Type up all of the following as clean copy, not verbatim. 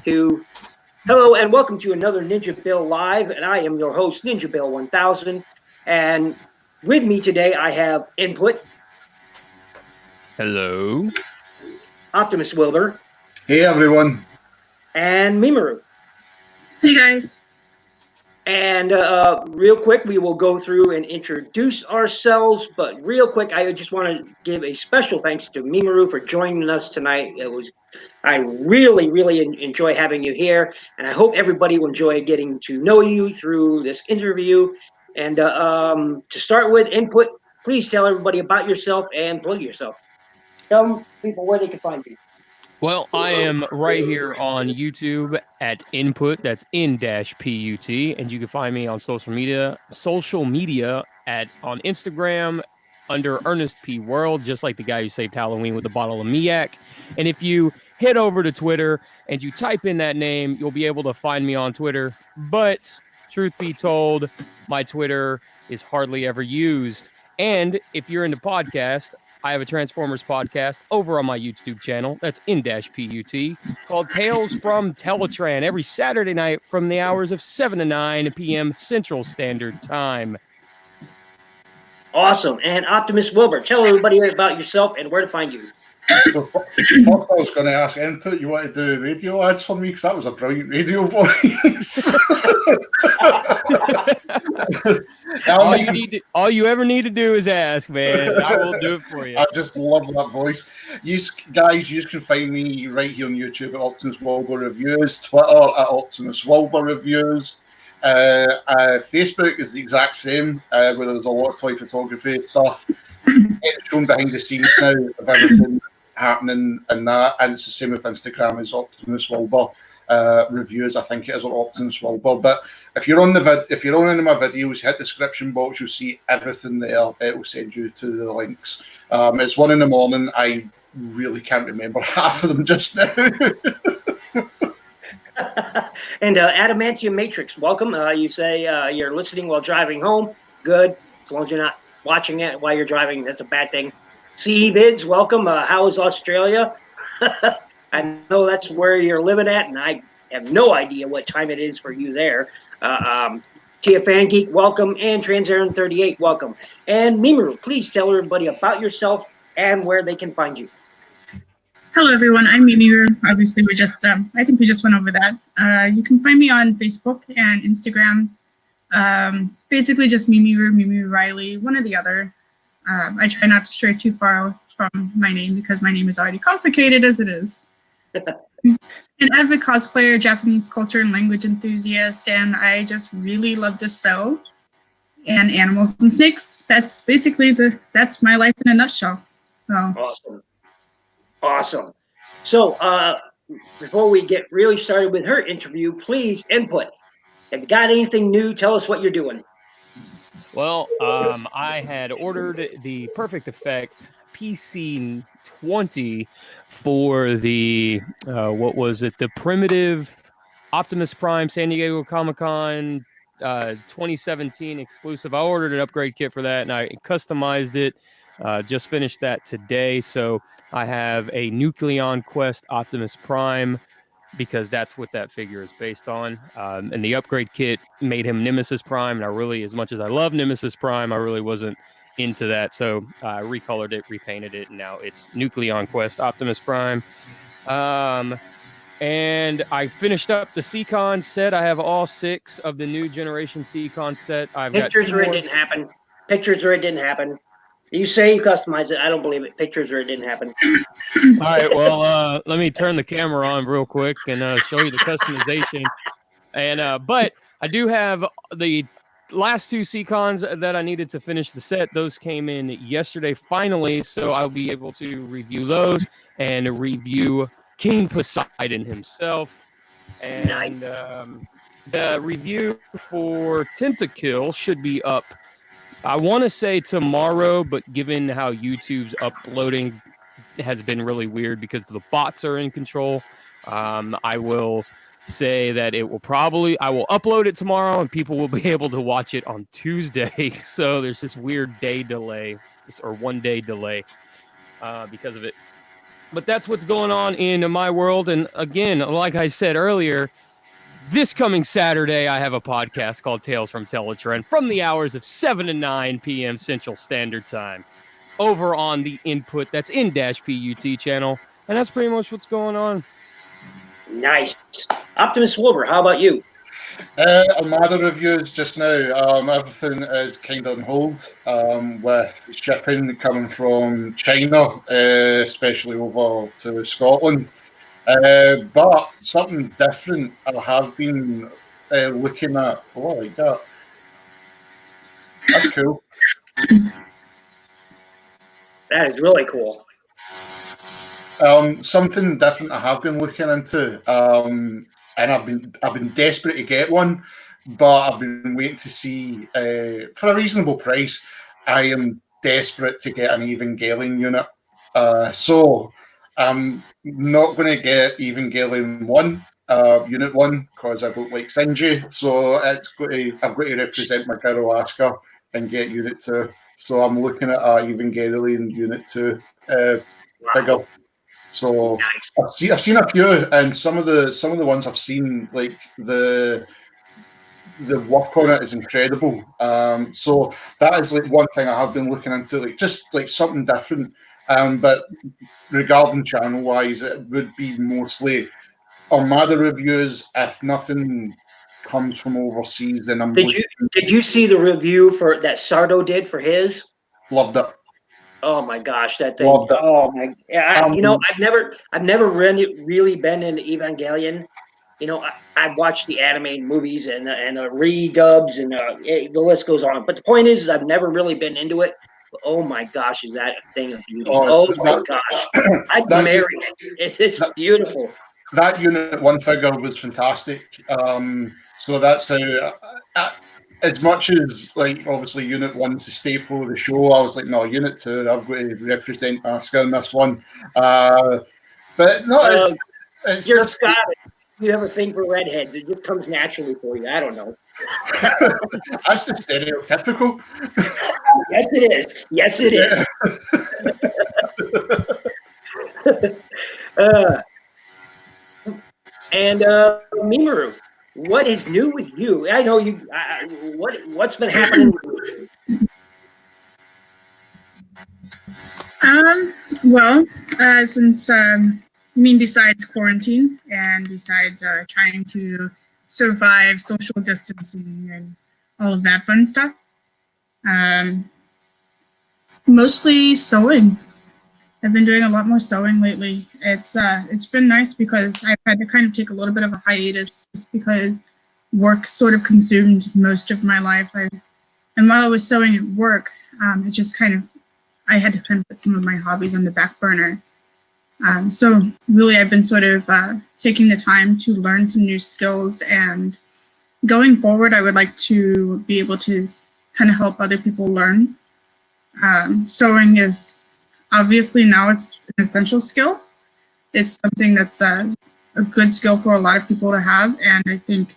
Two. Hello and welcome to another NinjaBill Live, and I am your host, NinjaBill 1000. And with me today, I have Input, Hello. Optimus Wilber, Hey everyone. and Mimiru. Hey guys. And real quick, we will go through and introduce ourselves. But real quick, I just want to give a special thanks to Mimiru for joining us tonight. I really enjoy having you here, and I hope everybody will enjoy getting to know you through this interview. And to start with, Input, please tell everybody about yourself and plug yourself. Tell people where they can find you. Well, I am right here on YouTube at Input. That's in-PUT, and you can find me on social media at on Instagram under Ernest P World, just like the guy who saved Halloween with a bottle of Miak. And if you head over to Twitter and you type in that name, you'll be able to find me on Twitter. But truth be told, my Twitter is hardly ever used. And if you're into podcasts, I have a Transformers podcast over on my YouTube channel. That's in-PUT called Tales from Teletran every Saturday night from the hours of 7 to 9 p.m. Central Standard Time. Awesome. And Optimus Wilber, tell everybody about yourself and where to find you. So, first I was going to ask Input, you want to do radio ads for me? Because that was a brilliant radio voice. All you ever need to do is ask, man. I will do it for you. I just love that voice. You guys, you can find me right here on YouTube at Optimus Wilber Reviews, Twitter at Optimus Wilber Reviews. Facebook is the exact same, where there's a lot of toy photography stuff. It's shown behind the scenes now of everything happening and that, and it's the same with Instagram as Optimus Wilber Reviews. I think it is, or Optimus Wilber. But if you're on if you're on any of my videos, hit the description box, you'll see everything there. It will send you to the links. It's 1 a.m. I really can't remember half of them just now. And Adamantium Matrix, welcome. You say you're listening while driving home. Good. As long as you're not watching it while you're driving, that's a bad thing. CE Vids, welcome. How is Australia? I know that's where you're living at, and I have no idea what time it is for you there. Tia Fan Geek, welcome. And Transaren 38, welcome. And Mimiru, please tell everybody about yourself and where they can find you. Hello everyone, I'm Mimiru. Obviously we just, I think we just went over that. You can find me on Facebook and Instagram. Basically just Mimiru Riley, one or the other. I try not to stray too far from my name because my name is already complicated as it is. An avid cosplayer, Japanese culture and language enthusiast, and I just really love to sew and animals and snakes. That's basically that's my life in a nutshell. So. Awesome. So before we get really started with her interview, please Input. If you got anything new, tell us what you're doing. Well, I had ordered the Perfect Effect PC20 for the, what was it? The Primitive Optimus Prime San Diego Comic-Con 2017 exclusive. I ordered an upgrade kit for that, and I customized it. Just finished that today. So I have a Nucleon Quest Optimus Prime, because that's what that figure is based on. And the upgrade kit made him Nemesis Prime. And I really, as much as I love Nemesis Prime, I really wasn't into that. So I recolored it, repainted it, and now it's Nucleon Quest Optimus Prime. And I finished up the Seacon set. I have all 6 of the new generation Seacon set. I've Pictures got where it didn't happen. Pictures where it didn't happen. You say you customized it. I don't believe it. Pictures where it didn't happen. All right. Well, let me turn the camera on real quick and show you the customization. And but I do have the last 2 Seacons that I needed to finish the set. Those came in yesterday finally, so I'll be able to review those and review King Poseidon himself. And the review for Tentakill should be up, I want to say tomorrow, but given how YouTube's uploading has been really weird because the bots are in control, I will say that it will I will upload it tomorrow and people will be able to watch it on Tuesday. So there's this weird day delay, or 1 day delay because of it. But that's what's going on in my world. And again, like I said earlier, this coming Saturday, I have a podcast called Tales from Teletrend from the hours of 7 to 9 p.m. Central Standard Time over on the Input, that's in-PUT channel. And that's pretty much what's going on. Nice. Optimus Wilber, how about you? Armada reviews just now. Everything is kind of on hold with shipping coming from China, especially over to Scotland. But something different I have been looking at. Oh, I like that. That's cool. That is really cool. Something different I have been looking into, and I've been desperate to get one, but I've been waiting to see for a reasonable price. I am desperate to get an Evangelion unit, so I'm not going to get Evangelion 1, Unit 1, because I don't like Shinji. So I've got to represent my girl Asuka and get Unit 2. So I'm looking at a Evangelion Unit 2 figure. So Nice. I've seen a few, and some of the ones I've seen, like the work on it is incredible. So that is like one thing I have been looking into, like just like something different. But regarding channel wise, it would be mostly Armada reviews. If nothing comes from overseas, then I'm Did you see the review for that Sardo did for his? Loved it. Oh my gosh, that thing! Loved it. Oh my! Yeah, I've never really been into Evangelion. You know, I've watched the anime movies and the redubs and the list goes on. But the point is I've never really been into it. But, oh my gosh, is that a thing of beauty? Oh my gosh, I'd marry it. It's beautiful. That Unit 1 figure was fantastic. So that's how. As much as like obviously Unit 1's the staple of the show, I was like, no, Unit 2, I've got to represent Asuka in this one. But no, it's you're just Scottish. You have a thing for redheads. It just comes naturally for you. I don't know. That's just stereotypical. Yes, it is. Yes, it is. And Mimiru, what is new with you? I know you. What's been happening with you? Well, since you mean besides quarantine and besides trying to survive social distancing and all of that fun stuff, mostly sewing. I've been doing a lot more sewing lately. It's been nice because I've had to kind of take a little bit of a hiatus just because work sort of consumed most of my life. And while I was sewing at work, it just kind of, I had to kind of put some of my hobbies on the back burner. So really I've been sort of taking the time to learn some new skills, and going forward, I would like to be able to kind of help other people learn. Sewing is obviously now it's an essential skill. It's something that's a good skill for a lot of people to have. And I think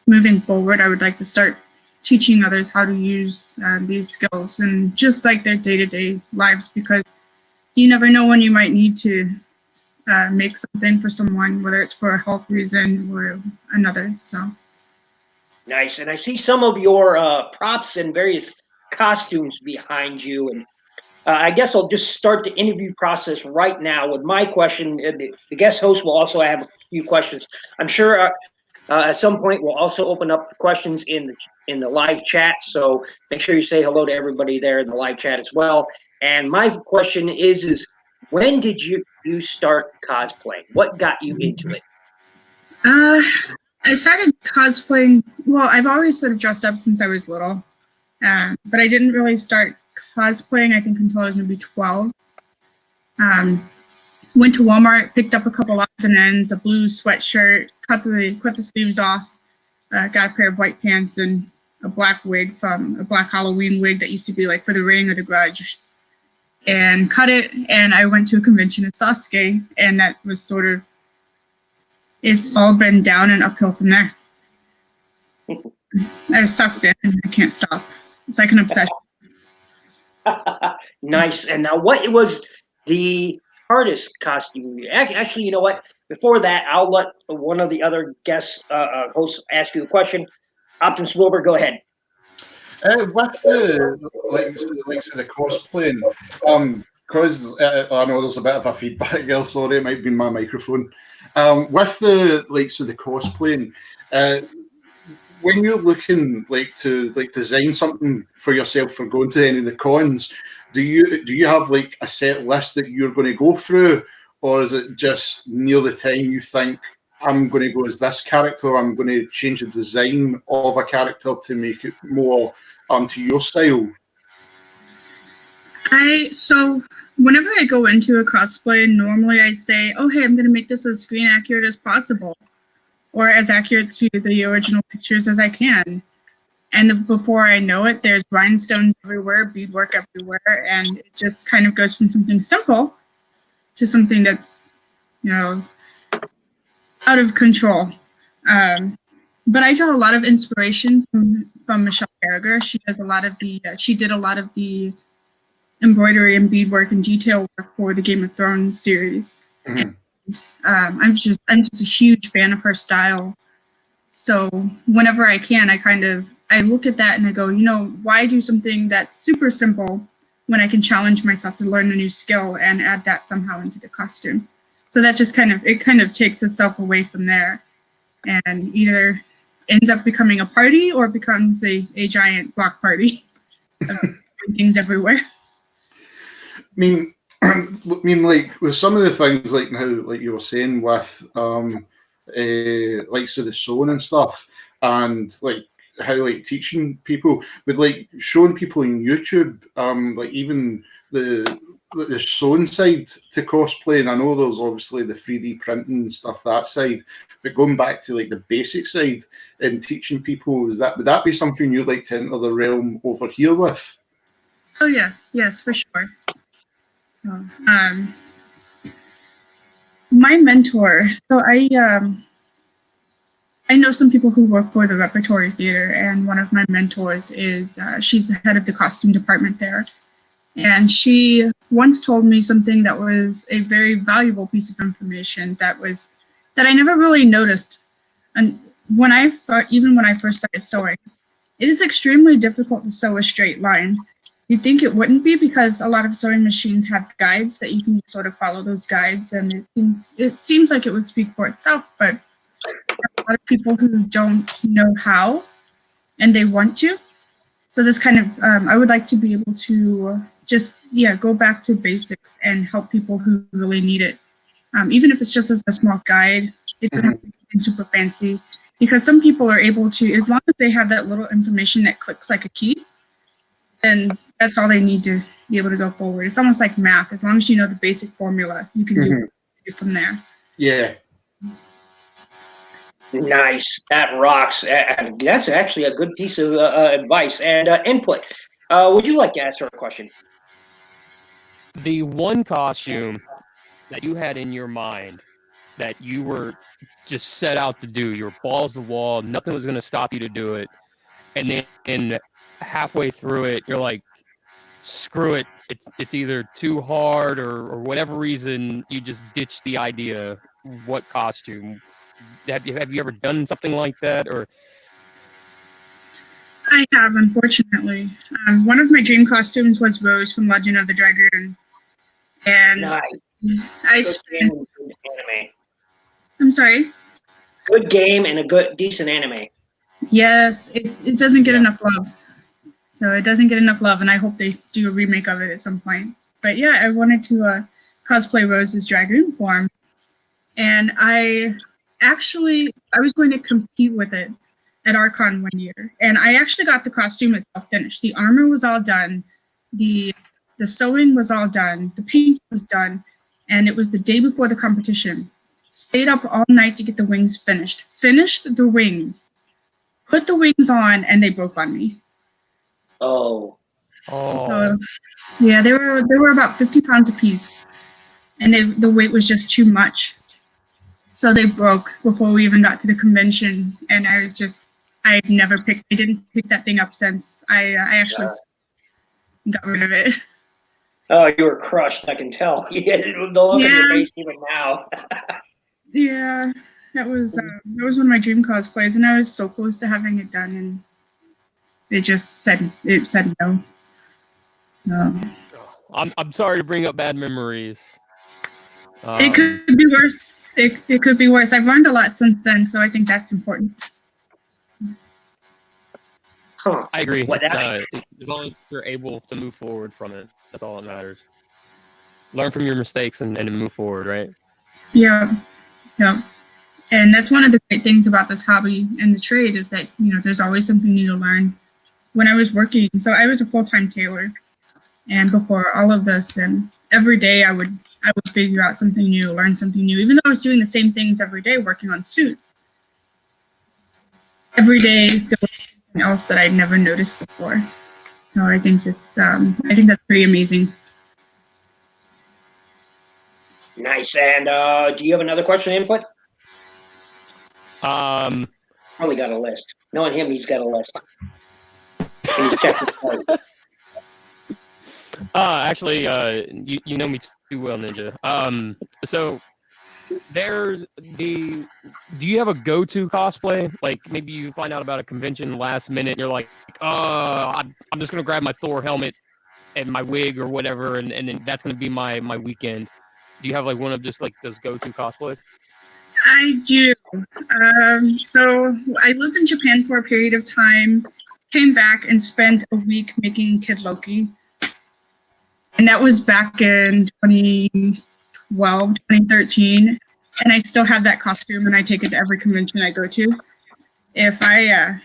moving forward, I would like to start teaching others how to use these skills and just like their day-to-day lives, because you never know when you might need to make something for someone, whether it's for a health reason or another. So Nice. And I see some of your props and various costumes behind you. And I guess I'll just start the interview process right now with my question. The guest host will also have a few questions. I'm sure at some point we'll also open up questions in the live chat. So make sure you say hello to everybody there in the live chat as well. And my question is when did you start cosplaying? What got you into it? I started cosplaying. Well, I've always sort of dressed up since I was little, but I didn't really start cosplaying, I think, until I was maybe 12. Went to Walmart, picked up a couple odds and ends, a blue sweatshirt, cut the sleeves off, got a pair of white pants and a black wig from a black Halloween wig that used to be like for The Ring or The Grudge, and cut it. And I went to a convention at Sasuke, and that was sort of, it's all been down and uphill from there. I was sucked in and I can't stop. It's like an obsession. Nice. And now what was the hardest costume? Actually, you know what? Before that, I'll let one of the other guest hosts ask you a question. Optimus Wilber, go ahead. With the likes of the cosplaying, because I know there's a bit of a feedback here. Sorry, it might be my microphone. With the likes of the cosplaying, when you're looking to design something for yourself for going to any of the cons, do you have like a set list that you're going to go through, or is it just near the time you think I'm going to go as this character, or I'm going to change the design of a character to make it more to your style? So whenever I go into a cosplay, normally I say, oh, hey, I'm going to make this as screen accurate as possible, or as accurate to the original pictures as I can. And before I know it, there's rhinestones everywhere, beadwork everywhere, and it just kind of goes from something simple to something that's, out of control. But I draw a lot of inspiration from Michelle Carragher. She did a lot of the embroidery and beadwork and detail work for the Game of Thrones series. Mm-hmm. And, I'm just a huge fan of her style. So whenever I can, I look at that and I go, why do something that's super simple when I can challenge myself to learn a new skill and add that somehow into the costume? So that just kind of takes itself away from there, and either ends up becoming a party or becomes a giant block party of things everywhere. I mean, like with some of the things, like now, like you were saying, with like so the sewing and stuff, and like how like teaching people, with like showing people on YouTube, like even the sewing side to cosplay, and I know there's obviously the 3D printing and stuff that side, but going back to like the basic side and teaching people, would that be something you'd like to enter the realm over here with? Oh yes, for sure. My mentor. So I know some people who work for the Repertory Theater, and one of my mentors is she's the head of the costume department there. And she once told me something that was a very valuable piece of information that I never really noticed. And when I first started sewing, it is extremely difficult to sew a straight line. You'd think it wouldn't be, because a lot of sewing machines have guides that you can sort of follow those guides, and it seems like it would speak for itself, but there are a lot of people who don't know how, and they want to. So this kind of, I would like to be able to just, go back to basics and help people who really need it. Even if it's just as a small guide, it doesn't have to be super fancy, because some people are able to, as long as they have that little information that clicks like a key, then that's all they need to be able to go forward. It's almost like math. As long as you know the basic formula, you can do it from there. Yeah. Nice. That rocks. That's actually a good piece of advice and input. Would you like to answer a question? The one costume that you had in your mind that you were just set out to do, your balls to the wall, nothing was going to stop you to do it, and then halfway through it, you're like, screw it, it's either too hard or whatever reason, you just ditched the idea. What costume? Have you ever done something like that? Or I have, unfortunately. One of my dream costumes was Rose from Legend of the Dragoon. And Nice. I Good game and good anime. I'm sorry? Good game and a good, decent anime. Yes, it doesn't get enough love. So it doesn't get enough love, and I hope they do a remake of it at some point. But yeah, I wanted to cosplay Rose's Dragoon form. And I was going to compete with it at Archon one year. And I actually got the costume itself finished. The armor was all done. The sewing was all done. The paint was done. And it was the day before the competition. Stayed up all night to get the wings finished. Finished the wings. Put the wings on, and they broke on me. Oh. So, yeah, they were about 50 pounds apiece. And the weight was just too much. So they broke before we even got to the convention. And I didn't pick that thing up since. I actually got rid of it. Oh, you were crushed. I can tell. You get the look on your Yeah. face even now. Yeah, that was one of my dream cosplays, and I was so close to having it done, and it said no. I'm sorry to bring up bad memories. It could be worse. It could be worse. I've learned a lot since then, so I think that's important. Huh. I agree. What, As long as you're able to move forward from it, that's all that matters. Learn from your mistakes and move forward, right? Yeah, yeah. And that's one of the great things about this hobby and the trade is that, there's always something new to learn. When I was working, so I was a full-time tailor, and before all of this, and every day I would figure out something new, learn something new, even though I was doing the same things every day, working on suits. Every day there was something else that I'd never noticed before. So I think that's pretty amazing. nice. And do you have another question input? Probably got a list. Knowing him, he's got a list. Can you check his place? Actually, you know me too well, Ninja. So do you have a go-to cosplay? Like maybe you find out about a convention last minute, and you're like, I'm just gonna grab my Thor helmet and my wig or whatever, and then that's gonna be my weekend. Do you have like one of just like those go-to cosplays? I do. So I lived in Japan for a period of time, came back and spent a week making Kid Loki. And that was back in 2012, 2013. And I still have that costume and I take it to every convention I go to. If I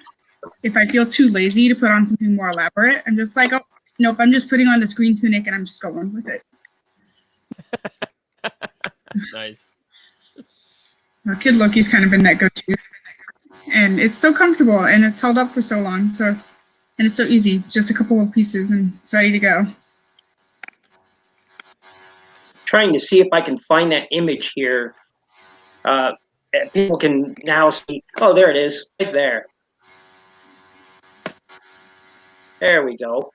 feel too lazy to put on something more elaborate, I'm just like, oh, nope, I'm just putting on this green tunic and I'm just going with it. Nice. Kid Loki's kind of been that go-to. And it's so comfortable and it's held up for so long. And it's so easy. It's just a couple of pieces and it's ready to go. Trying to see if I can find that image here. People can now see. Oh, there it is, right there. There we go.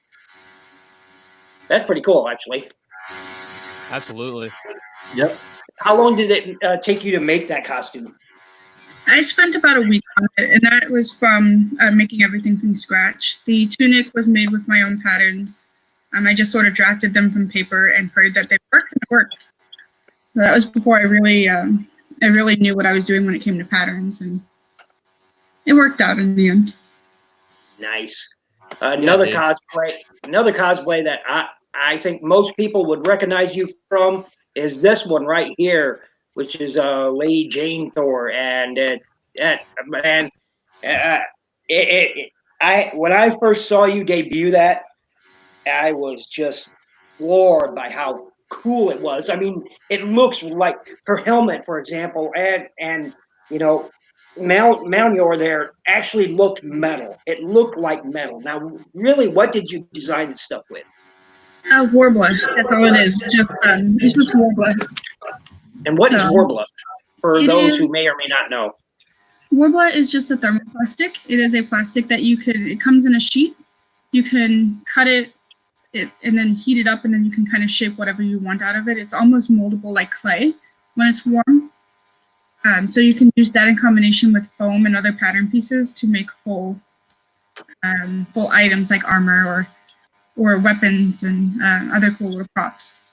That's pretty cool, actually. Absolutely. Yep. How long did it take you to make that costume? I spent about a week on it, and that was from making everything from scratch. The tunic was made with my own patterns. I just sort of drafted them from paper and prayed that they worked, and it worked. So that was before I really knew what I was doing when it came to patterns, and it worked out in the end. Nice. Another cosplay that I think most people would recognize you from is this one right here, which is Lady Jane Thor, and when I first saw you debut that, I was just floored by how cool it was. I mean, it looks like her helmet, for example, and Malnior there actually looked metal. It looked like metal. Now, really, what did you design this stuff with? Warbler. That's all it is. It's just Warbler. And what is Warbler, for those who may or may not know? Warbler is just a thermoplastic. It is a plastic that it comes in a sheet. You can cut it and then heat it up, and then you can kind of shape whatever you want out of it. It's almost moldable like clay when it's warm. So you can use that in combination with foam and other pattern pieces to make full items like armor or weapons and other cool little props.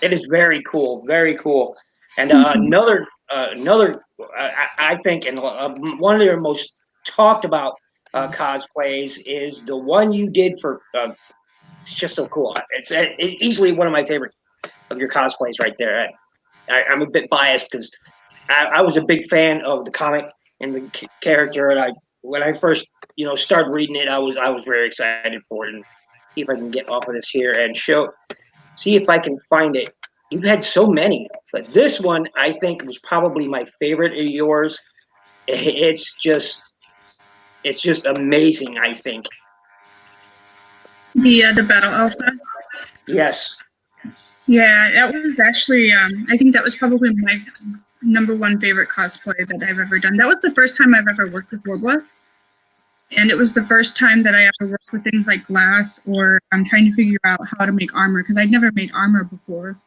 It is very cool, very cool. And another, I think, and one of their most talked about cosplays is the one you did for. It's just so cool. It's easily one of my favorite of your cosplays right there. I'm a bit biased because I was a big fan of the comic and the character, and when I first started reading it, I was very excited for it. And see if I can get off of this here and see if I can find it. You've had so many, but this one I think was probably my favorite of yours. It's just amazing, I think. The Battle Elsa. Yes. Yeah, that was actually, I think that was probably my #1 favorite cosplay that I've ever done. That was the first time I've ever worked with Wilber. And it was the first time that I ever worked with things like glass, or I'm trying to figure out how to make armor, because I'd never made armor before.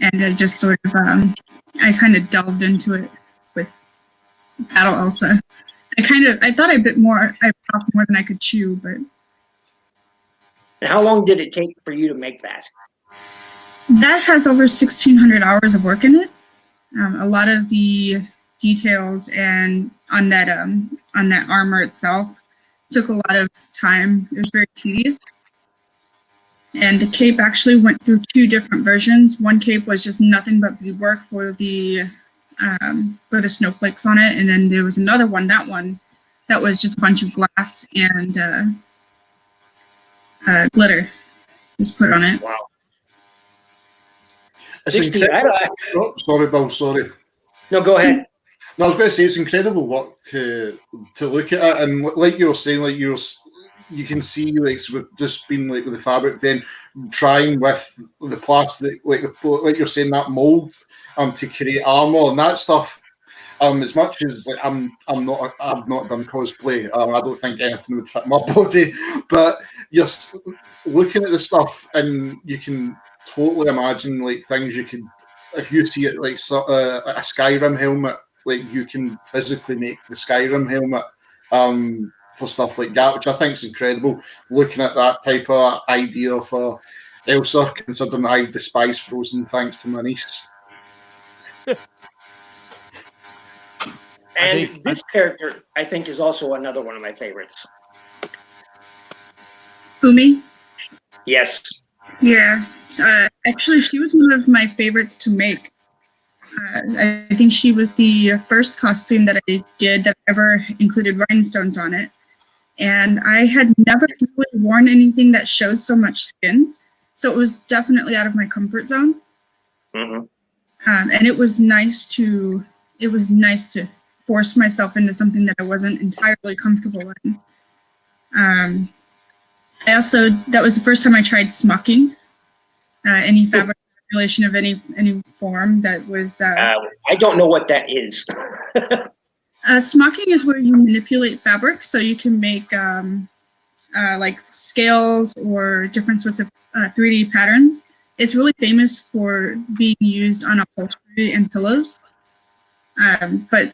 And I just sort of, I kind of delved into it with Battle Elsa. I thought I bit off more than I could chew, but. And how long did it take for you to make that? That has over 1,600 hours of work in it. A lot of the details and on that armor itself took a lot of time. It was very tedious. And the cape actually went through 2 different versions. One cape was just nothing but beadwork for the snowflakes on it, and then there was another one. That one that was just a bunch of glass and glitter was put on it. Wow. It's incredible. Oh, sorry, Bill. Sorry. No, go ahead. No, I was going to say it's incredible work to look at it, and like you were saying, like you can see like with just being like with the fabric, then trying with the plastic, like you're saying, that mold to create armor and that stuff. As much as like I've not done cosplay, I don't think anything would fit my body, but just looking at the stuff and you can totally imagine like things you could, if you see it like a Skyrim helmet, like you can physically make the Skyrim helmet for stuff like that, which I think is incredible. Looking at that type of idea for Elsa, considering I despise Frozen thanks to my niece. And this character, I think, is also another one of my favorites. Umi? Yes. Yeah. Actually, she was one of my favorites to make. I think she was the first costume that I did that ever included rhinestones on it. And I had never really worn anything that shows so much skin. So it was definitely out of my comfort zone. Mm-hmm. And it was nice to force myself into something that I wasn't entirely comfortable in. That was the first time I tried smocking, any fabric manipulation of any form that was. I don't know what that is. Smocking is where you manipulate fabric, so you can make like scales or different sorts of 3D patterns. It's really famous for being used on upholstery and pillows. But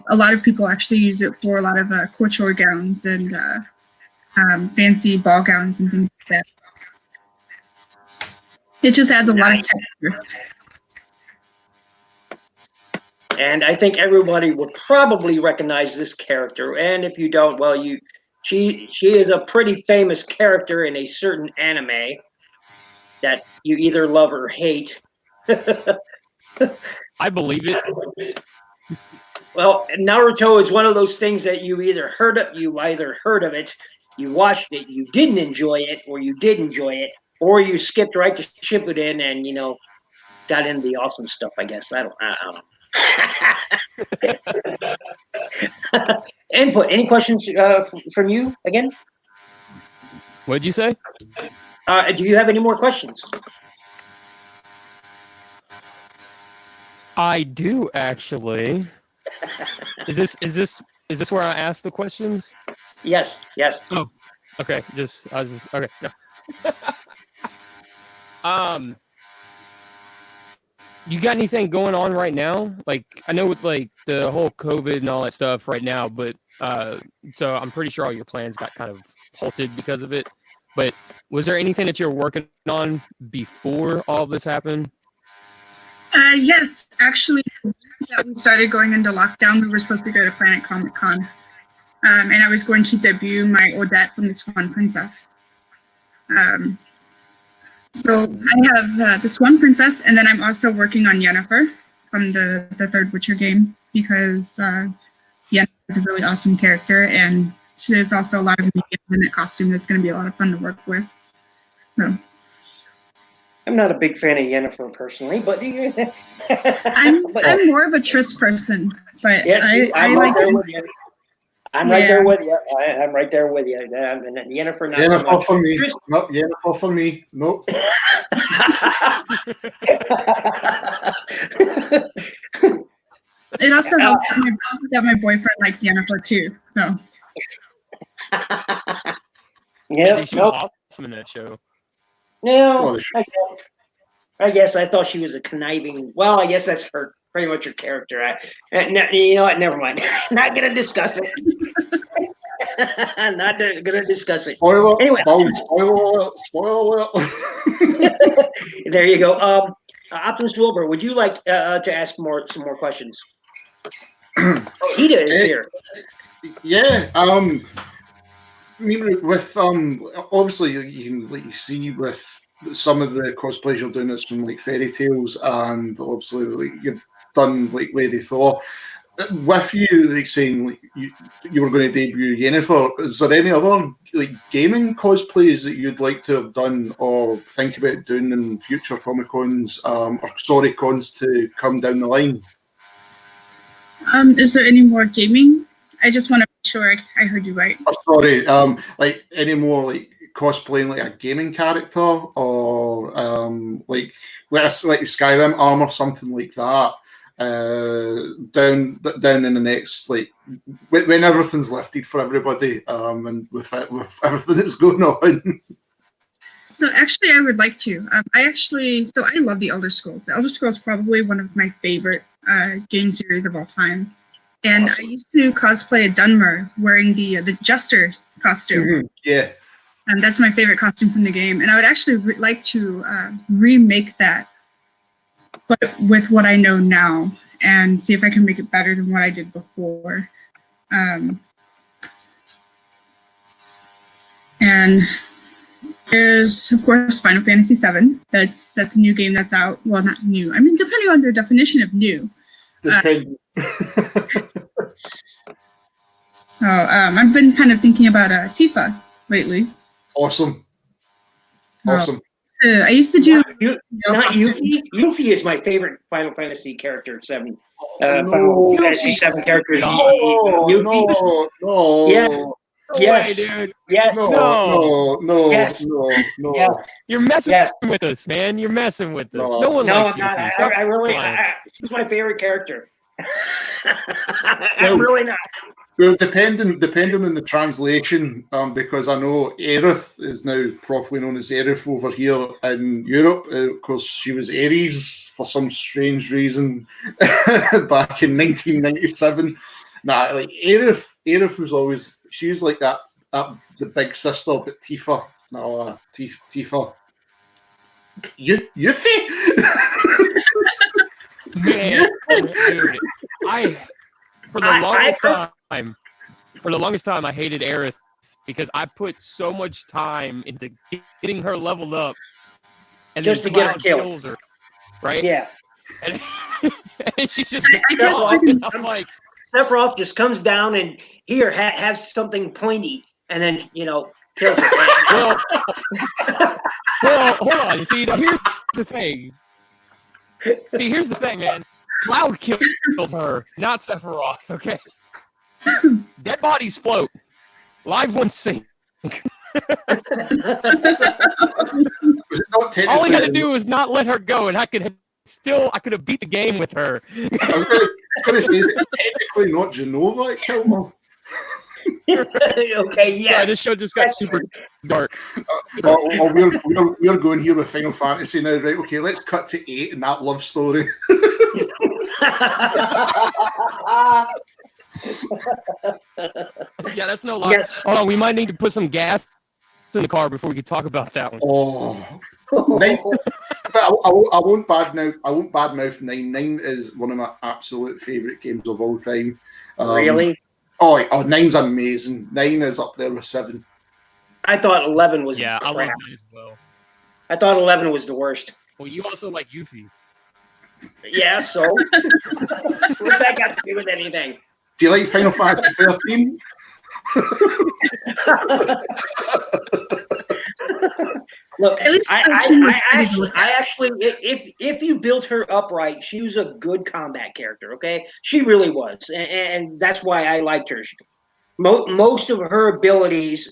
a lot of people actually use it for a lot of couture gowns and fancy ball gowns and things like that. It just adds a lot of texture. And I think everybody will probably recognize this character. And if you don't, well, she is a pretty famous character in a certain anime that you either love or hate. I believe it. Well, Naruto is one of those things that you either heard of it, you watched it, you didn't enjoy it, or you did enjoy it, or you skipped right to Shippuden and got into the awesome stuff. I guess I don't know. Input. Any questions from you again? What'd you say? Do you have any more questions? I do actually. Is this where I ask the questions? Yes. Oh, okay. Okay. No. You got anything going on right now? Like, I know with like the whole COVID and all that stuff right now, but so I'm pretty sure all your plans got kind of halted because of it. But was there anything that you were working on before all this happened? Yes, actually, that we started going into lockdown, we were supposed to go to Planet Comic Con, and I was going to debut my Odette from the Swan Princess. So I have the Swan Princess, and then I'm also working on Yennefer from the third Witcher game, because Yennefer is a really awesome character, and there's also a lot of media in that costume that's going to be a lot of fun to work with. So. I'm not a big fan of Yennefer personally, but I'm more of a Triss person, but yeah, I'm right there with you. I'm right there with you. I'm right there with you. Yennefer, not Yennefer so much. for me. Nope. Yennefer for me. Nope. It also helps that my boyfriend likes Yennefer too. So. Yeah, She was awesome in that show. no, I guess I thought she was a conniving. Well, I guess that's pretty much her character. You know what? Never mind. Not gonna discuss it. Not gonna discuss it. Spoiler. Anyway, Spoiler alert. there you go. Optimus Wilber, would you like to ask some more questions? Hida is here. Yeah. I mean, with obviously you can see with some of the cosplays you're doing, it's from like Fairy Tales, and obviously like you've done like Lady Thor. With you like saying like you were going to debut Yennefer, is there any other like gaming cosplays that you'd like to have done or think about doing in future Comic Cons or story cons to come down the line? Is there any more gaming? I just want to make sure I heard you right. Oh, sorry, like any more like cosplaying like a gaming character or like Skyrim armor, something like that. Down in the next like when everything's lifted for everybody, and with everything that's going on. So actually, I would like to. I love the Elder Scrolls. The Elder Scrolls is probably one of my favorite game series of all time. And I used to cosplay a Dunmer wearing the Jester costume. Mm-hmm. Yeah. And that's my favorite costume from the game. And I would actually like to remake that, but with what I know now, and see if I can make it better than what I did before. And there's, of course, Final Fantasy VII. That's a new game that's out. Well, not new. I mean, depending on their definition of new. I've been kind of thinking about Tifa lately. Awesome. I used to do. Not Yuffie. Yuffie is my favorite Final Fantasy character. Final Fantasy VII character. No. Yes. Yes, dude. Yes. No. Yes. No. Yes. You're messing with us, man. You're messing with us. No one No, likes I'm not. Yuffie. She's my favorite character. I'm really not. Well, depending on the translation, because I know Aerith is now properly known as Aerith over here in Europe. Of course, she was Ares for some strange reason back in 1997. Nah, like Aerith was always, she was like that the big sister, but Tifa. No, Tifa. Yuffie? Man, dude, for the longest time, I hated Aerith because I put so much time into getting her leveled up, and just to get her killed. Her, right? Yeah. And she's just. I'm like, Sephiroth just comes down and here have something pointy, and then kills her. well, hold on. See, here's the thing. Here's the thing, man. Cloud killed her, not Sephiroth, okay? Dead bodies float. Live ones sink. All he had to do was not let her go, and I could have beat the game with her. I was going to say, is it technically not Genova that killed her? Okay, yeah. This show just got super dark. We're going here with Final Fantasy now, right? Okay, let's cut to 8 and that love story. Yeah, that's no lie. Yes. Hold on, we might need to put some gas in the car before we can talk about that one. Oh, but I won't badmouth 9. 9 is one of my absolute favorite games of all time. Really? Oh, 9's amazing. 9 is up there with 7. I thought 11 was crap. I love 9 as well. I thought 11 was the worst. Well, you also like Yuffie. Yeah, so what's that got to do with anything? Do you like Final Fantasy 13? Look, I actually, if you built her upright, she was a good combat character. Okay, she really was, and that's why I liked her. Most of her abilities,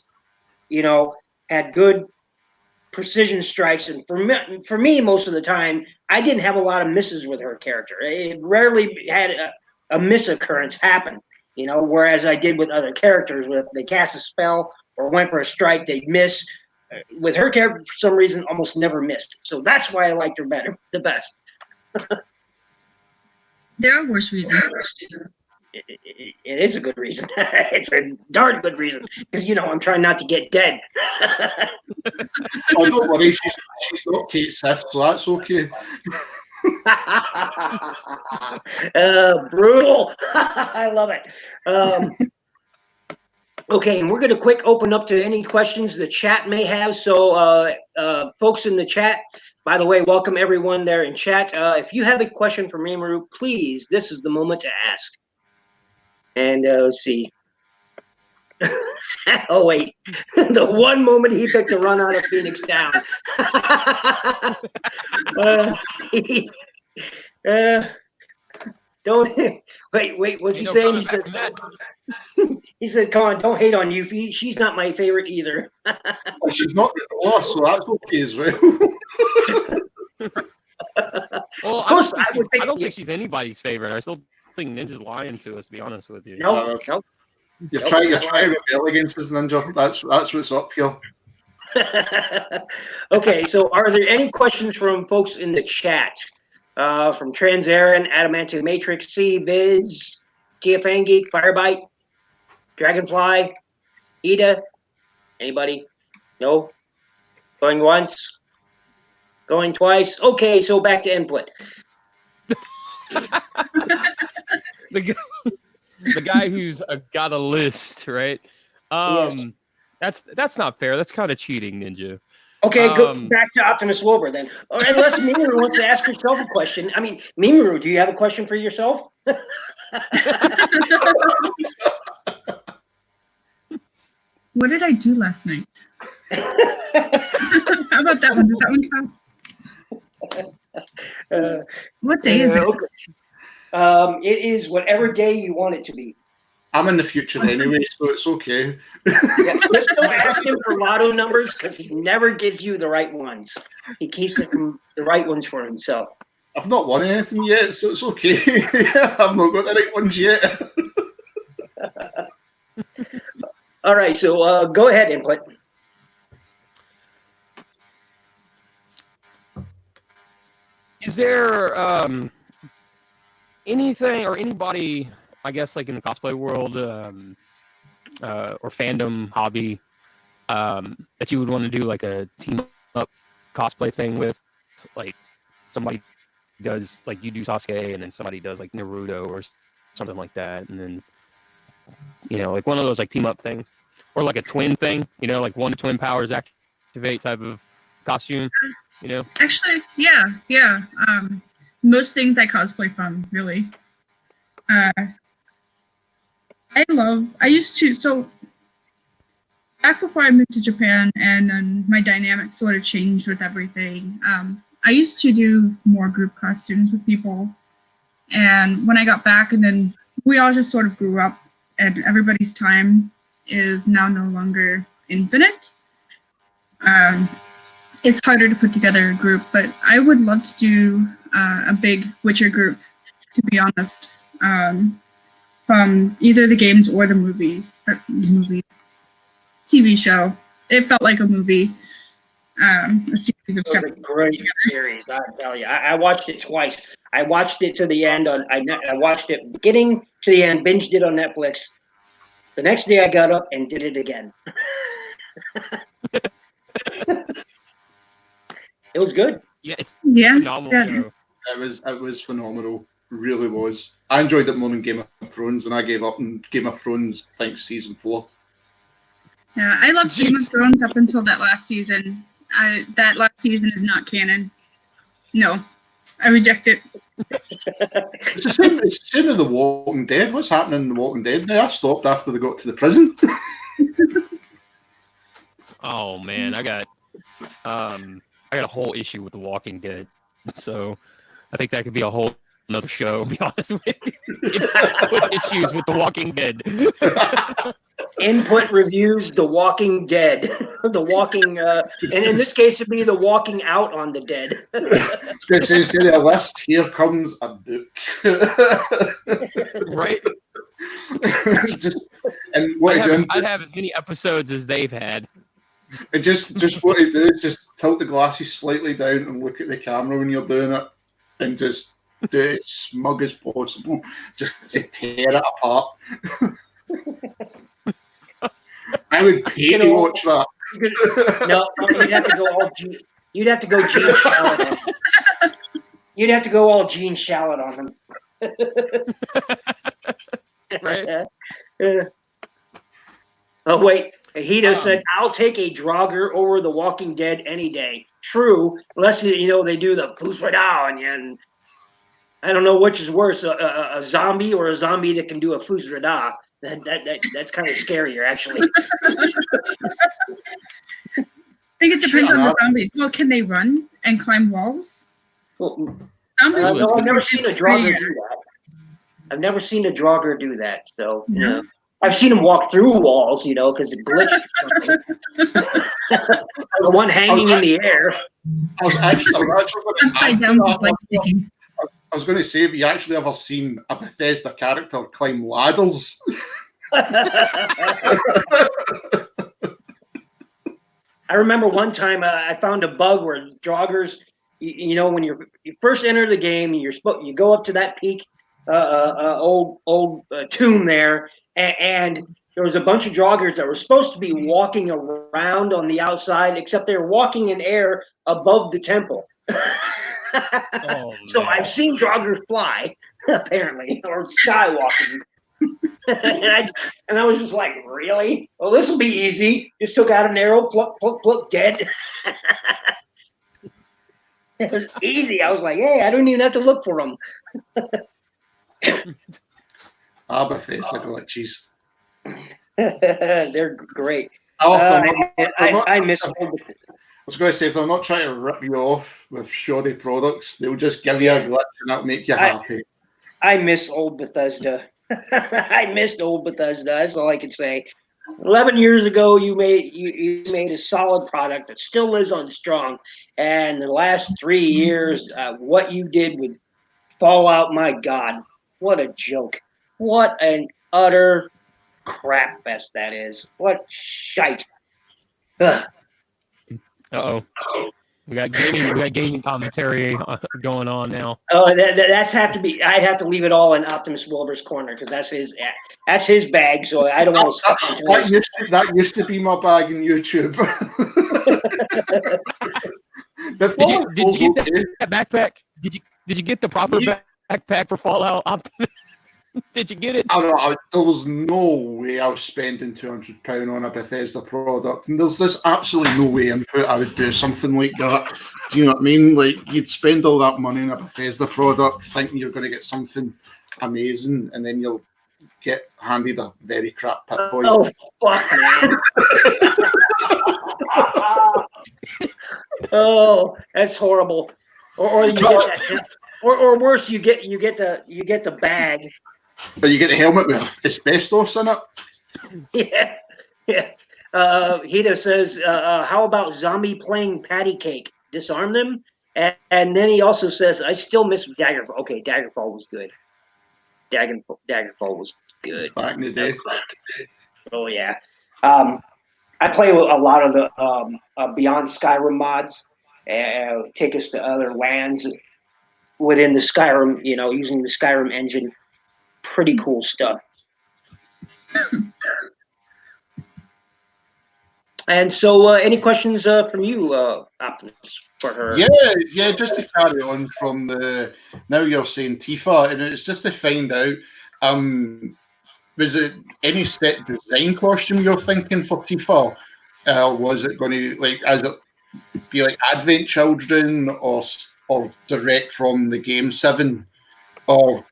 had good precision strikes, and for me, most of the time, I didn't have a lot of misses with her character. It rarely had a misoccurrence happen. You know, whereas I did with other characters, with they cast a spell or went for a strike, they'd miss. With her character, for some reason, almost never missed. So that's why I liked her the best. There are worse reasons. It is a good reason. It's a darn good reason because I'm trying not to get dead. Oh, don't worry, she's not Kate Sif, so that's okay. Brutal. I love it. Okay, and we're going to quick open up to any questions the chat may have. So, folks in the chat, by the way, welcome everyone there in chat. If you have a question for Mimiru, please, this is the moment to ask. And let's see. Oh, wait. The one moment he picked a run out of Phoenix down. Don't wait. What's he saying? He said, "Come on, don't hate on Yuffie. She's not my favorite either." Well, she's not the boss, so that's okay as well. Well, I don't think she's anybody's favorite. I still think Ninja's lying to us, to be honest with you. Nope. You're trying to rebel against us, Ninja. That's what's up here. Okay, so are there any questions from folks in the chat? From Trans Aaron, Adamantium Matrix, C, Vids, TFN Geek, Firebite, Dragonfly, Ida, anybody? No? Going once? Going twice? Okay, so back to input. The guy who's got a list, right? Yes. That's not fair. That's kind of cheating, Ninja. Okay, go back to Optimus Wilber then. Or unless Mimiru wants to ask herself a question. I mean, Mimiru, do you have a question for yourself? What did I do last night? How about that one? Does that one count? What day is it? Okay. It is whatever day you want it to be. I'm in the future anyway, so it's okay. Yeah, just don't ask him for lotto numbers because he never gives you the right ones. He keeps the right ones for himself. I've not won anything yet, so it's okay. I've not got the right ones yet. All right, so go ahead, input. Is there anything or anybody, I guess, like in the cosplay world or fandom hobby that you would want to do like a team up cosplay thing with? Like somebody does, like you do Sasuke and then somebody does like Naruto or something like that. And then, like one of those like team up things or like a twin thing, like one twin powers activate type of costume, Actually, yeah. Most things I cosplay from, really. So back before I moved to Japan and then my dynamics sort of changed with everything, I used to do more group costumes with people. And when I got back, and then we all just sort of grew up and everybody's time is now no longer infinite. It's harder to put together a group, but I would love to do a big Witcher group, to be honest, from either the games or the TV show. It felt like a movie, a series of stuff. It was a great series, I tell you. I watched it twice. I watched it to the end. I watched it beginning to the end, binged it on Netflix. The next day I got up and did it again. It was good. Yeah, it's Yeah. phenomenal show. It was phenomenal. Really was. I enjoyed it more than Game of Thrones, and I gave up on Game of Thrones, I think, season 4. Yeah, I loved Game of Thrones up until that last season. That last season is not canon. No, I reject it. It's the same with The Walking Dead. What's happening in The Walking Dead now? I stopped after they got to the prison. Oh man, I got a whole issue with The Walking Dead, so I think that could be a whole another show. To be honest with you, with issues with The Walking Dead. Input reviews The Walking Dead. The Walking, and in this case, it'd be The Walking Out on the Dead. It's going to say a list. Here comes a book. Right. Just and what I'd have as many episodes as they've had. And just what you do is just tilt the glasses slightly down and look at the camera when you're doing it, and just do it as smug as possible, just to tear it apart. I would pay to watch that. No, you'd have to go all Gene. You'd have to go Gene Shalit on them. You'd have to go all Gene Shalit on them. Right. Oh wait, Hito said, "I'll take a Draugr over the Walking Dead any day." True, unless they do the "Who's right on you," and I don't know which is worse, a zombie or a zombie that can do a "Who's right." That's kind of scarier, actually. I think it depends on the zombies. Well, can they run and climb walls? Well, Zombies no, I've never seen a Draugr do that. I've never seen a Draugr do that. So, I've seen him walk through walls, because it glitched or something. The one hanging in the air. I was actually upside down, like speaking. I was going to say, have you actually ever seen a Bethesda character climb ladders? I remember one time I found a bug where Draugrs, when you first enter the game, you go up to that peak, old tomb there, and there was a bunch of Draugrs that were supposed to be walking around on the outside, except they were walking in air above the temple. So I've seen Draugr fly, apparently, or skywalking. and I was just like, really? Well, this will be easy. Just took out an arrow, pluck, pluck, pluck, dead. It was easy. I was like, hey, I don't even have to look for them. Bethesda glitches. They're great. I miss. I was going to say, if they're not trying to rip you off with shoddy products, they'll just give you a glitch and that'll make you happy. I miss old Bethesda. I missed old Bethesda. That's all I can say. 11 years ago, you made a solid product that still lives on strong. And the last 3 years, what you did with Fallout, my God, what a joke. What an utter crap fest that is. What shite. Ugh. Uh-oh. We got gaming commentary going on now. Oh, that's have to be. I'd have to leave it all in Optimus Wilber's corner because that's his bag. So I don't want to. That used to be my bag in YouTube. Did you get that backpack? Did you get the proper backpack for Fallout Optimus? Did you get it? There was no way I was spending £200 on a Bethesda product, and there's this absolutely no way I would do something like that. Do you know what I mean? Like, you'd spend all that money on a Bethesda product thinking you're going to get something amazing, and then you'll get handed a very crap pit point. Oh, fuck, man. Oh, that's horrible. Or you get that, or worse, you get the bag. But you get the helmet with asbestos in it. Yeah. Hito says, how about zombie playing patty cake? Disarm them? And then he also says, I still miss Daggerfall. Okay, Daggerfall was good. Daggerfall was good. Back in the day. Oh, yeah. I play with a lot of the Beyond Skyrim mods. Take us to other lands within the Skyrim, using the Skyrim engine. Pretty cool stuff. And so, any questions from you, Optimus, for her? Yeah, just to carry on from now you're saying Tifa, and it's just to find out, was it any set design costume you're thinking for Tifa? Was it going to, as it be like Advent Children or direct from the game 7? Or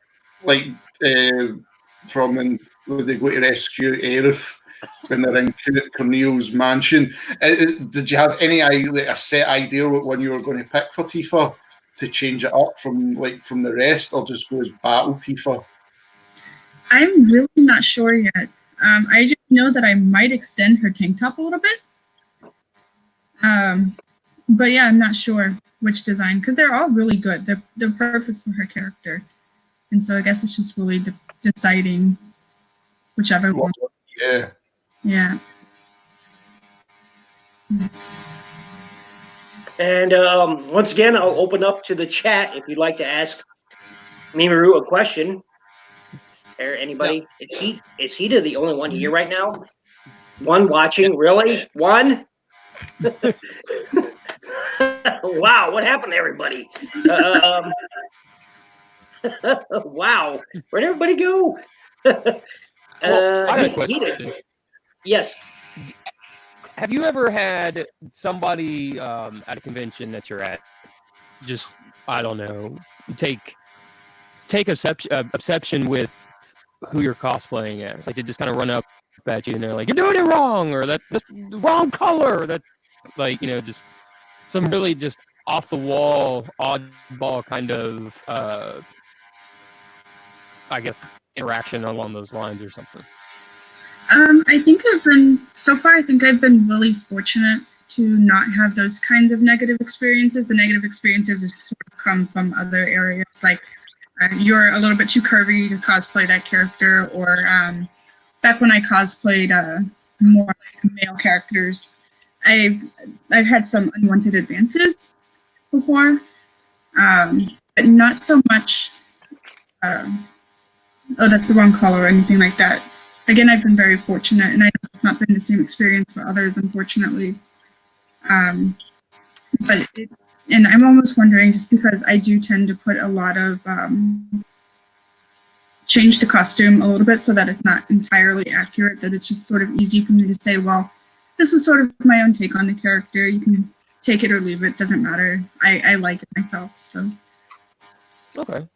from when they go to rescue Aerith when they're in Corneel's mansion. Did you have a set idea what one you were going to pick for Tifa to change it up from the rest, or just go as battle Tifa? I'm really not sure yet. I just know that I might extend her tank top a little bit. But yeah, I'm not sure which design because they're all really good. They're perfect for her character. And so I guess it's just really deciding whichever one. Yeah. Yeah. And once again, I'll open up to the chat if you'd like to ask Mimiru a question. Or anybody? Is he the only one here right now? One watching? Really? One? Wow, what happened to everybody? Wow, where'd everybody go? Well, I have a question. Yes. Have you ever had somebody at a convention that you're at just, I don't know, take exception with who you're cosplaying as? Like they just kind of run up at you and they're like, "You're doing it wrong," or "That's the wrong color." That, like, you know, just some really just off the wall, oddball kind of, I guess, interaction along those lines or something. I think I've been really fortunate to not have those kinds of negative experiences. The negative experiences have sort of come from other areas, like you're a little bit too curvy to cosplay that character, or back when I cosplayed more male characters, I've had some unwanted advances before, but not so much. Oh, that's the wrong color or anything like that. Again, I've been very fortunate, and I know it's not been the same experience for others, unfortunately. And I'm almost wondering, just because I do tend to put a lot of change the costume a little bit so that it's not entirely accurate, that it's just sort of easy for me to say, well, this is sort of my own take on the character. You can take it or leave it, doesn't matter. I like it myself, so. Okay.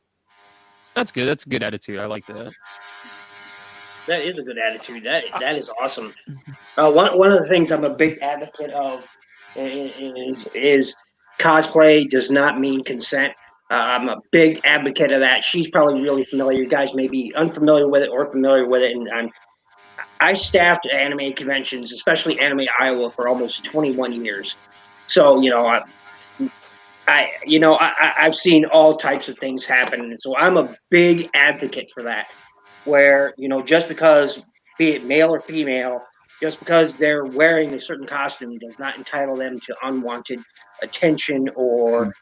That's good. That's a good attitude. I like that. That is a good attitude. That is awesome. One of the things I'm a big advocate of is cosplay does not mean consent. I'm a big advocate of that. She's probably really familiar. You guys may be unfamiliar with it or familiar with it. And I staffed anime conventions, especially Anime Iowa, for almost 21 years. So, you know, I've seen all types of things happen. And so I'm a big advocate for that, where, you know, just because, be it male or female, just because they're wearing a certain costume does not entitle them to unwanted attention or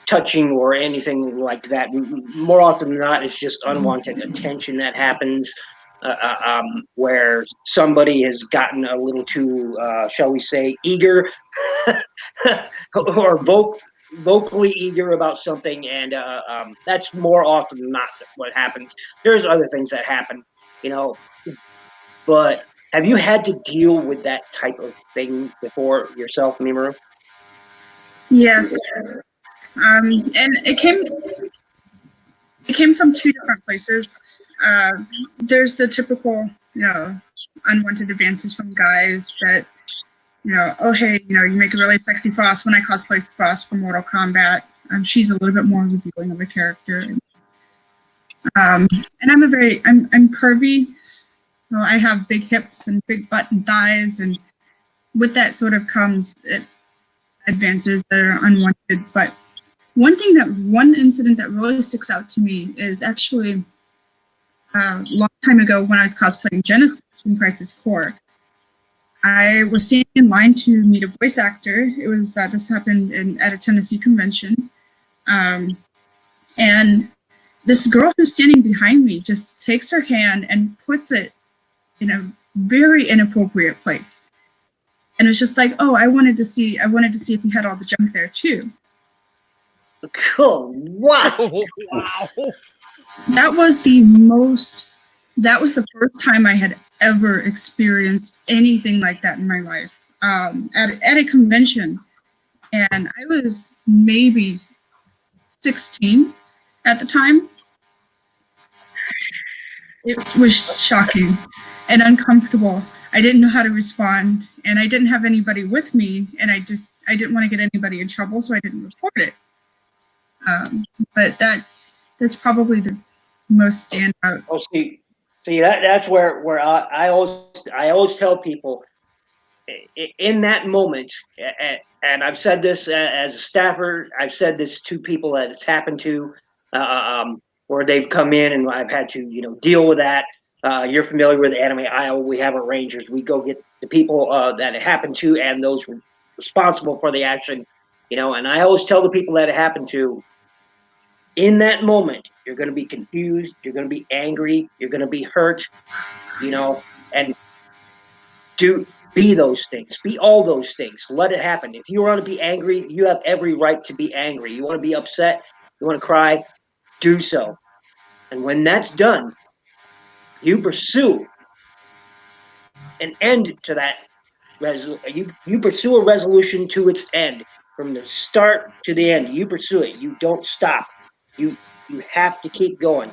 touching or anything like that. More often than not, it's just unwanted attention that happens, where somebody has gotten a little too, shall we say, eager or vocally eager about something, and that's more often than not what happens. There's other things that happen, you know, but have you had to deal with that type of thing before yourself, Mimiru? Yes. And it came from two different places. There's the typical, you know, unwanted advances from guys that, you know, oh, hey, you know, you make a really sexy Frost. When I cosplay Frost from Mortal Kombat, she's a little bit more revealing of a character. And I'm curvy. So I have big hips and big butt and thighs, and with that sort of comes advances that are unwanted. But one incident that really sticks out to me is actually a long time ago when I was cosplaying Genesis from Crisis Core. I was standing in line to meet a voice actor. It was this happened at a Tennessee convention, and this girl who's standing behind me just takes her hand and puts it in a very inappropriate place. And it was just like, oh, I wanted to see if you had all the junk there too. Cool. What? Wow. That was the first time I had ever experienced anything like that in my life. At a convention, and I was maybe 16 at the time. It was shocking and uncomfortable. I didn't know how to respond, and I didn't have anybody with me, and I didn't want to get anybody in trouble, so I didn't report it. But that's probably the most standout. Oh, see, that's where I always tell people in that moment, and I've said this as a staffer, I've said this to people that it's happened to. where they've come in and I've had to, deal with that. You're familiar with Anime Iowa. We have our Rangers. We go get the people that it happened to and those responsible for the action, and I always tell the people that it happened to, in that moment, you're going to be confused, you're going to be angry, you're going to be hurt, and be those things, be all those things. Let it happen. If you want to be angry, you have every right to be angry. You want to be upset, you want to cry, do so. And when that's done, you pursue an end to that. You pursue a resolution to its end, from the start to the end. You pursue it. You don't stop. You have to keep going.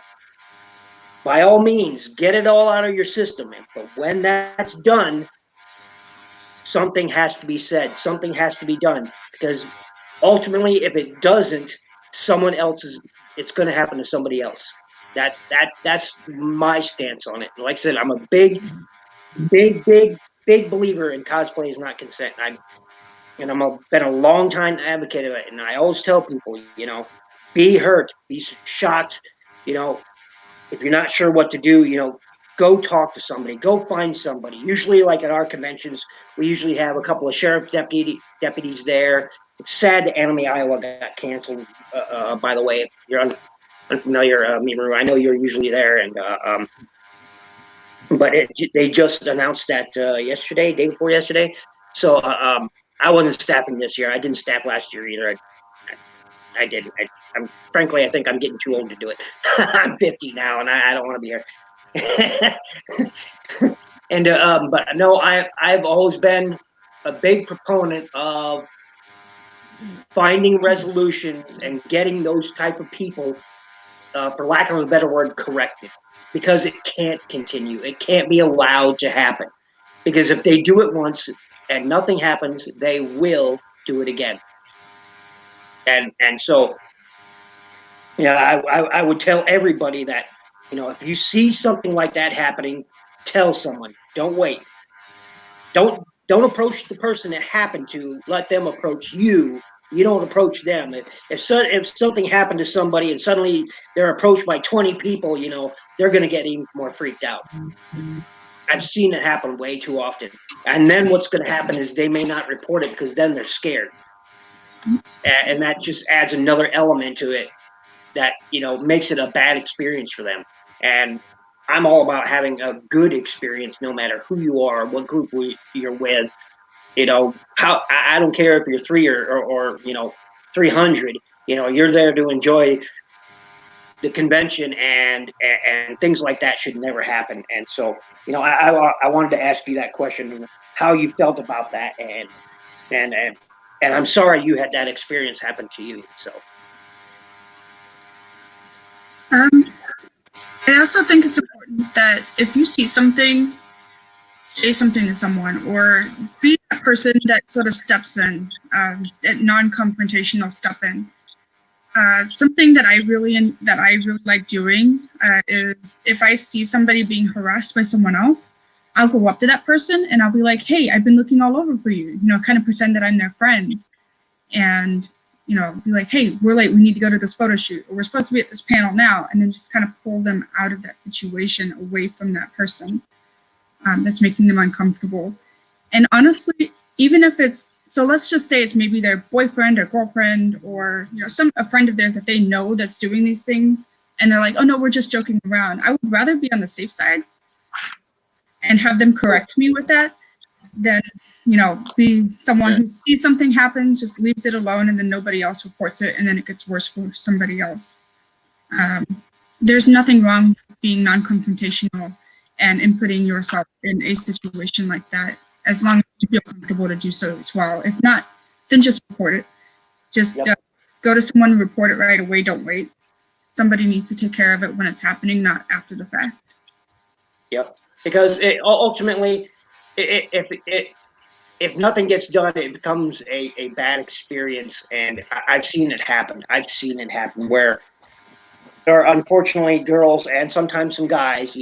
By all means, get it all out of your system. But when that's done, something has to be said. Something has to be done, because ultimately, if it doesn't, it's going to happen to somebody else. That's my stance on it. Like I said, I'm a big believer in cosplay is not consent. Been a long time advocate of it, and I always tell people, be hurt, be shocked, if you're not sure what to do, go talk to somebody, go find somebody. Usually, like at our conventions, we usually have a couple of sheriff deputies there. It's sad that Anime Iowa got canceled. By the way, if you're unfamiliar, Mimiru, I know you're usually there, and but they just announced that yesterday, day before yesterday. So I wasn't staffing this year. I didn't staff last year either. I didn't. Frankly, I think I'm getting too old to do it. I'm 50 now, and I don't want to be here. And but no, I've always been a big proponent of finding resolutions and getting those type of people, for lack of a better word, corrected, because it can't continue. It can't be allowed to happen, because if they do it once and nothing happens, they will do it again. And so, I would tell everybody that, if you see something like that happening, tell someone. Don't wait. Don't approach the person that happened to. Let them approach you. You don't approach them. If something happened to somebody and suddenly they're approached by 20 people, they're going to get even more freaked out. I've seen it happen way too often. And then what's going to happen is they may not report it, because then they're scared. And that just adds another element to it that, makes it a bad experience for them. And I'm all about having a good experience, no matter who you are, what group you're with. How I don't care if you're 3 or 300. You're there to enjoy the convention, and things like that should never happen. And so, I wanted to ask you that question, how you felt about that, and I'm sorry you had that experience happen to you. So. I also think it's important that if you see something, say something to someone, or be that person that sort of steps in, that non-confrontational step in. Something that I really like doing is, if I see somebody being harassed by someone else, I'll go up to that person and I'll be like, "Hey, I've been looking all over for you." Kind of pretend that I'm their friend, and be like, "Hey, we're late. We need to go to this photo shoot, or we're supposed to be at this panel now," and then just kind of pull them out of that situation, away from that person that's making them uncomfortable. And honestly, even if so let's just say it's maybe their boyfriend or girlfriend, or a friend of theirs that they know that's doing these things, and they're like, "Oh no, we're just joking around." I would rather be on the safe side and have them correct me with that than be someone who sees something happen, just leaves it alone, and then nobody else reports it, and then it gets worse for somebody else. There's nothing wrong with being non-confrontational and inputting yourself in a situation like that, as long as you feel comfortable to do so as well. If not, then just report it. Just go to someone and report it right away. Don't wait. Somebody needs to take care of it when it's happening, not after the fact. Yep. Because ultimately, if nothing gets done, it becomes a bad experience. And I've seen it happen. I've seen it happen where there are, unfortunately, girls and sometimes some guys,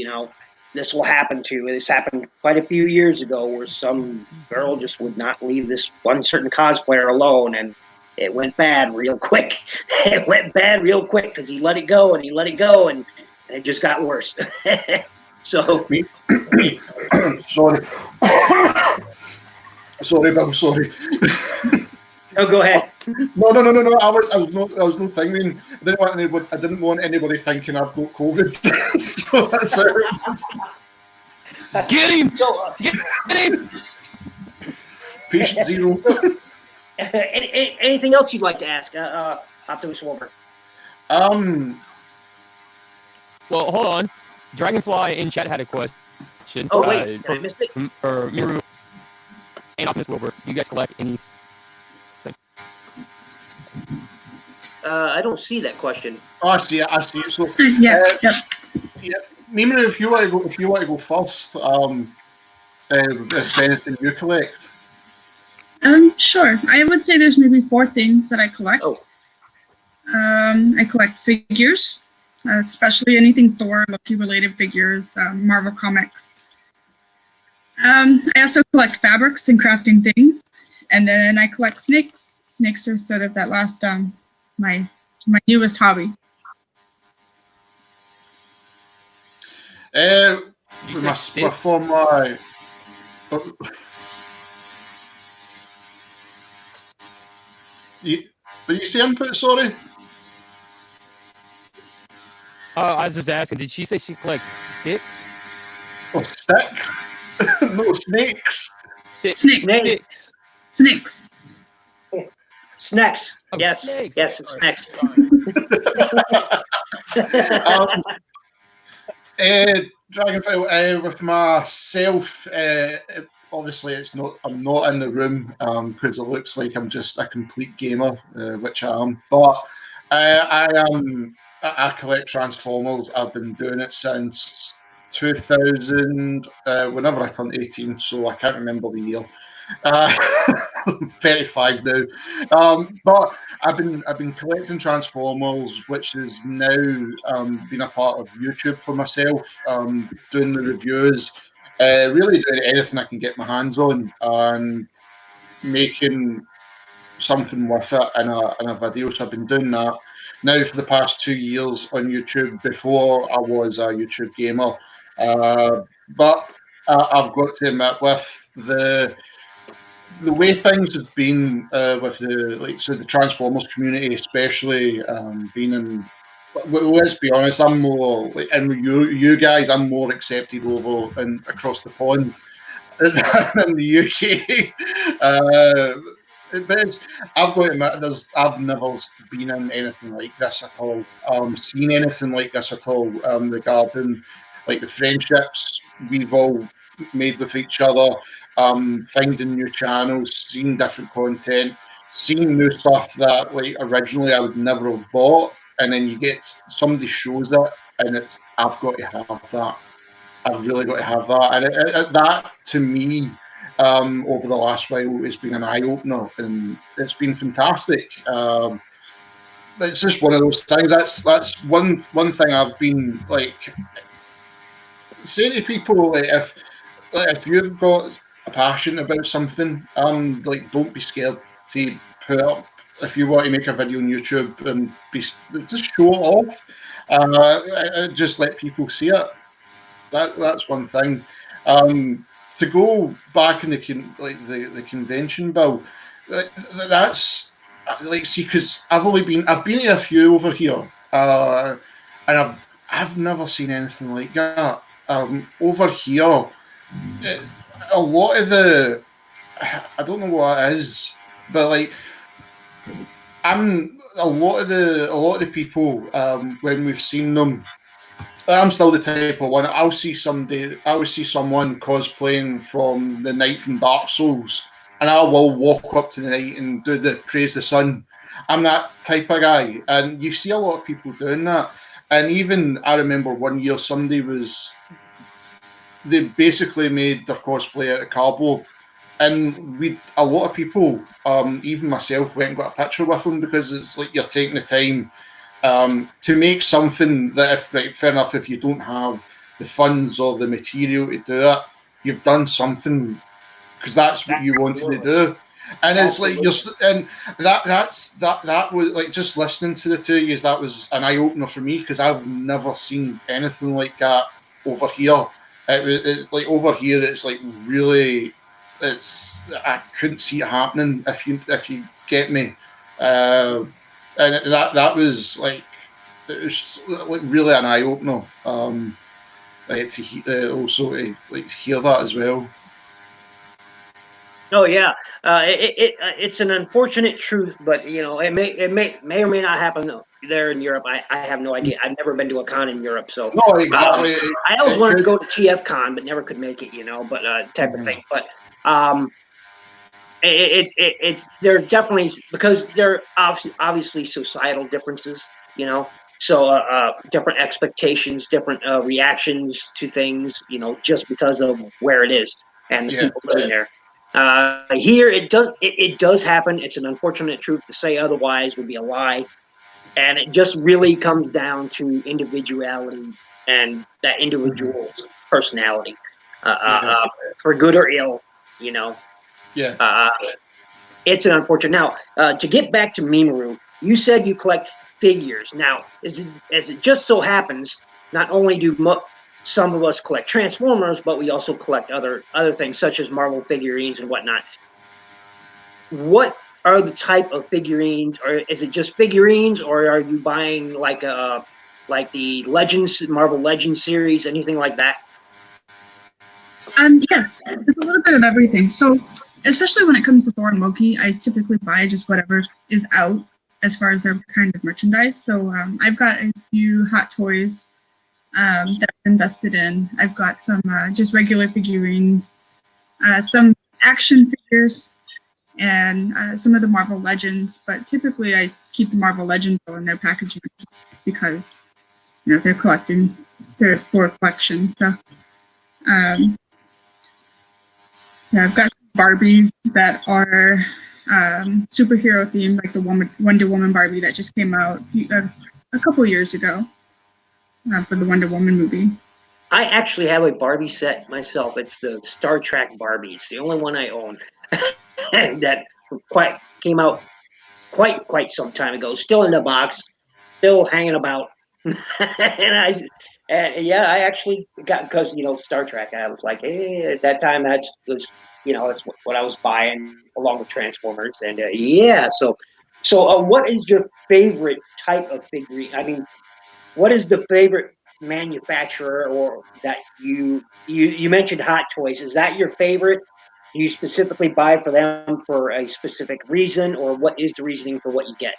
this will happen to. This happened quite a few years ago, where some girl just would not leave this one certain cosplayer alone, and it went bad real quick. It went bad real quick because he let it go and he let it go, and it just got worse. So, sorry. Sorry, Bill. Sorry. no, go ahead. No. I was no thinking. I didn't want anybody thinking I've got COVID. So that's it. Get him! Get him! Patient zero. Anything else you'd like to ask, Optimus Wilber? Well, hold on. Dragonfly in chat had a question. Oh wait, I missed it. For Mimiru and Optimus Wilber, do you guys collect anything? I don't see that question. Oh, I see it. So Yeah. Mimiru, if you want to go first, if anything you collect. Sure. I would say there's maybe 4 things that I collect. Oh. I collect figures, especially anything Thor, Loki related figures, Marvel comics. I also collect fabrics and crafting things, and then I collect snakes. Snakes are sort of that last my newest hobby. For my did you say input? Sorry. I was just asking, did she say she collects sticks? Oh, sticks? No, snakes. Snakes. Snakes. Snacks. Oh, Yes. snakes. Yes, it's snacks. Dragonfly, with myself, obviously I'm not in the room because it looks like I'm just a complete gamer, which I am. But I collect Transformers. I've been doing it since 2000, whenever I turned 18, so I can't remember the year. I'm 35 now, but I've been collecting Transformers, which is now been a part of YouTube for myself, doing the reviews, really doing anything I can get my hands on, and making something with it in a video. So I've been doing that now for the past 2 years on YouTube. Before I was a YouTube gamer, but I've got to admit, with the way things have been with the Transformers community, especially being in. Well, let's be honest. I'm more and you guys. I'm more accepted over and across the pond than in the UK. But I've got to admit, I've never been in anything like this at all. Seen anything like this at all regarding like the friendships we've all made with each other, finding new channels, seeing different content, seeing new stuff that like originally I would never have bought, and then you get somebody shows it, and it's I've got to have that. I've really got to have that, and that to me. Over the last while, it's been an eye-opener, and it's been fantastic. It's just one of those things. That's one thing I've been like saying to people. Like, if you've got a passion about something, like don't be scared to put up. If you want to make a video on YouTube and just show it off, just let people see it. That's one thing. To go back in the convention, Bill, that's like, see, because I've been to a few over here, and I've never seen anything like that. Over here, a lot of I don't know what it is, but like a lot of the people when we've seen them. I'm still the type of one. I'll see someone cosplaying from the knight from Dark Souls, and I will walk up to the knight and do the praise the sun. I'm that type of guy, and you see a lot of people doing that. And even I remember one year they basically made their cosplay out of cardboard, and a lot of people, even myself, went and got a picture with them because it's like you're taking the time. To make something that, fair enough, if you don't have the funds or the material to do it, you've done something because that's what you wanted to do. And it's like and that was like, just listening to the two of you, that was an eye opener for me, because I've never seen anything like that over here. It's like over here, it's like really, I couldn't see it happening, if you get me. And that was like, it was like really an eye opener. Also to like hear that as well. Oh yeah, it's an unfortunate truth, but it may or may not happen there in Europe. I have no idea. I've never been to a con in Europe, so no, exactly. I always wanted to go to TF Con, but never could make it. But type of thing. But they're definitely, because they're obviously societal differences. So different expectations, different reactions to things. Just because of where it is and the people living there. Here it does happen. It's an unfortunate truth. To say otherwise would be a lie, and it just really comes down to individuality and that individual's personality, for good or ill. It's an unfortunate. Now, to get back to Mimiru, you said you collect figures. Now, as it just so happens, not only do some of us collect Transformers, but we also collect other things such as Marvel figurines and whatnot. What are the type of figurines, or is it just figurines, or are you buying like the Marvel Legends series, anything like that? Yes, it's a little bit of everything. So, especially when it comes to Thor and Loki, I typically buy just whatever is out as far as their kind of merchandise. So I've got a few Hot Toys that I've invested in. I've got some just regular figurines, some action figures, and some of the Marvel Legends. But typically, I keep the Marvel Legends in their packaging because they're for collection. So I've got some Barbies that are superhero themed, like the Wonder Woman Barbie that just came out a couple years ago. For the Wonder Woman movie. I actually have a Barbie set myself. It's the Star Trek Barbie. It's the only one I own. That came out quite some time ago. Still in the box, still hanging about. I actually got, because Star Trek. I was like, hey, at that time that's what I was buying along with Transformers, and So what is your favorite type of figurine? I mean, what is the favorite manufacturer, or that you mentioned Hot Toys? Is that your favorite? Do you specifically buy for them for a specific reason, or what is the reasoning for what you get?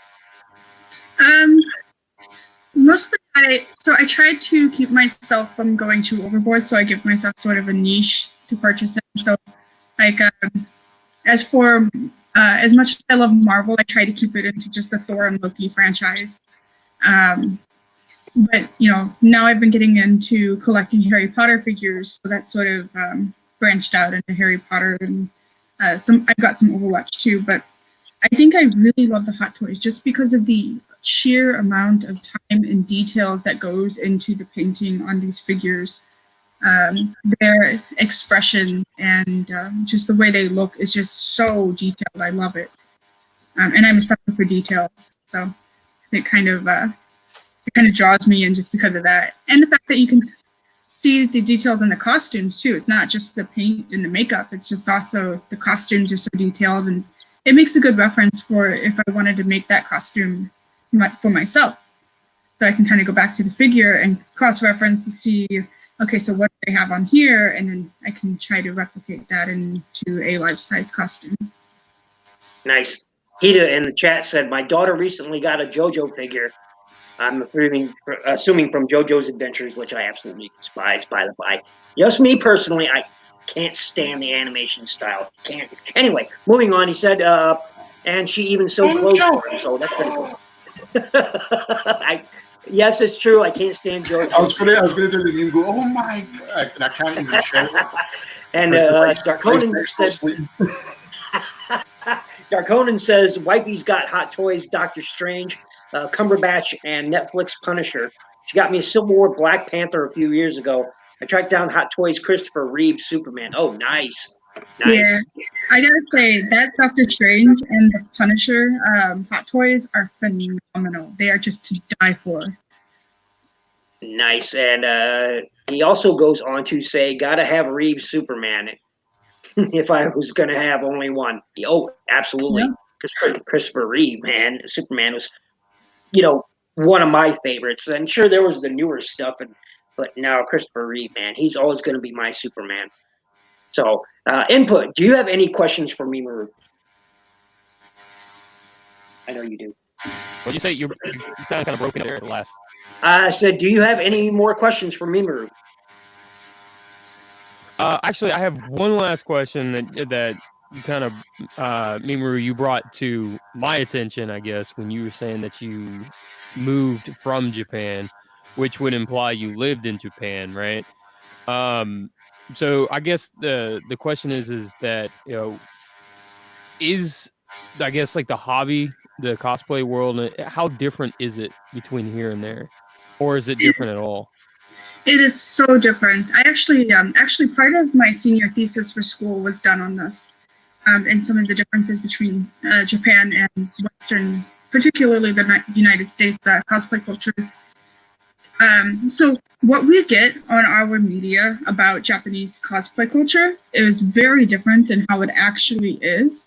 Mostly, I try to keep myself from going too overboard, so I give myself sort of a niche to purchase it. So, like, as for as much as I love Marvel, I try to keep it into just the Thor and Loki franchise. But now I've been getting into collecting Harry Potter figures, so that sort of branched out into Harry Potter, and I've got some Overwatch too. But I think I really love the Hot Toys just because of the sheer amount of time and details that goes into the painting on these figures. Their expression and just the way they look is just so detailed. I love it, and I'm a sucker for details, so it kind of draws me in just because of that, and the fact that you can see the details in the costumes too. It's not just the paint and the makeup; it's just also the costumes are so detailed, and it makes a good reference for if I wanted to make that costume for myself. So I can kind of go back to the figure and cross-reference to see, okay, so what do they have on here, and then I can try to replicate that into a life-size costume. Nice. Hita in the chat said, my daughter recently got a JoJo figure. I'm assuming from JoJo's Adventures, which I absolutely despise, by the by. Just me personally, I can't stand the animation style. Can't. Anyway, moving on, he said, and she even sewed clothes for him, so that's pretty cool. Yes, it's true. I can't stand JoJo. I was gonna do the meme. Go, oh my god! And I can't even shout. And Darkonin said, Darkonin says, Wifey's got Hot Toys, Doctor Strange, Cumberbatch, and Netflix Punisher. She got me a Civil War Black Panther a few years ago. I tracked down Hot Toys Christopher Reeve Superman. Oh, nice. Nice. Yeah, I gotta say that Doctor Strange and the Punisher hot toys are phenomenal. They are just to die for. Nice. And he also goes on to say, gotta have Reeves Superman if I was going to have only one. Oh, absolutely. Yeah. Christopher Reeve, man. Superman was, one of my favorites. And sure, there was the newer stuff, but now Christopher Reeve, man, he's always going to be my Superman. So, input. Do you have any questions for me, Mimiru? I know you do. What'd you say? You sound kind of broken there at the last. I said, do you have any more questions for Mimiru? Actually, I have one last question that you kind of, Mimiru, you brought to my attention, I guess, when you were saying that you moved from Japan, which would imply you lived in Japan, right? So I guess the question is that, is, I guess, like the hobby, the cosplay world, how different is it between here and there? Or is it different at all? It is so different. I actually part of my senior thesis for school was done on this, and some of the differences between Japan and Western, particularly the United States cosplay cultures. So what we get on our media about Japanese cosplay culture is very different than how it actually is,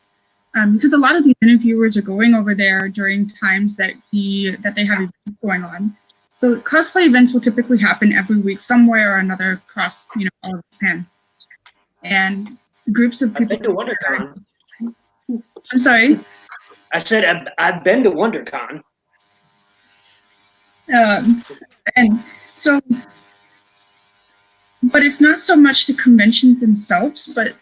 because a lot of these interviewers are going over there during times that they have events going on. So cosplay events will typically happen every week somewhere or another across, all of Japan. And groups of people. I've been to WonderCon. I'm sorry? I said I've been to WonderCon. And so, but it's not so much the conventions themselves, but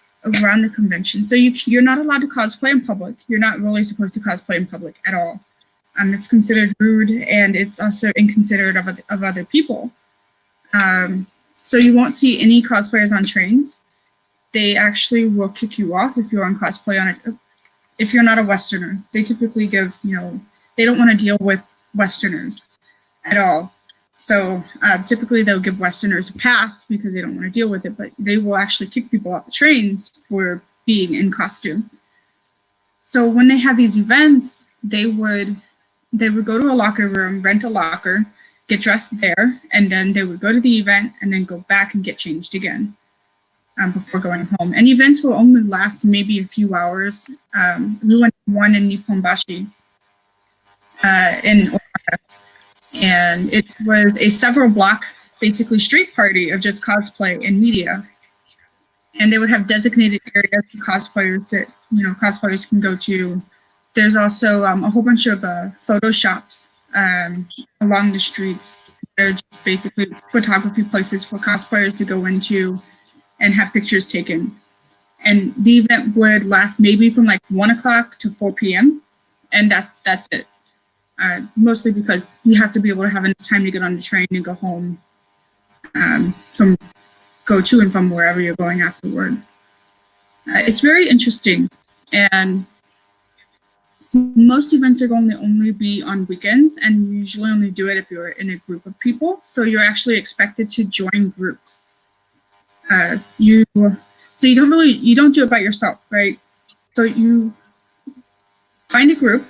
around the convention. So you're not allowed to cosplay in public. You're not really supposed to cosplay in public at all. It's considered rude, and it's also inconsiderate of other people. So you won't see any cosplayers on trains. They actually will kick you off if you're on cosplay on it. If you're not a Westerner, they typically give, they don't want to deal with Westerners at all. So typically they'll give Westerners a pass because they don't want to deal with it, but they will actually kick people off the trains for being in costume. So when they have these events, they would go to a locker room, rent a locker, get dressed there, and then they would go to the event and then go back and get changed again before going home. And events will only last maybe a few hours. We went to one in Nipponbashi in Osaka, and it was a several block, basically street party of just cosplay and media. And they would have designated areas for cosplayers that, cosplayers can go to. There's also a whole bunch of photo shops along the streets. They're just basically photography places for cosplayers to go into and have pictures taken. And the event would last maybe from like 1 o'clock to 4 p.m. And that's it. Mostly because you have to be able to have enough time to get on the train and go home, go to and from wherever you're going afterward. It's very interesting, and most events are going to only be on weekends, and you usually only do it if you're in a group of people. So you're actually expected to join groups. You don't do it by yourself, right? So you find a group,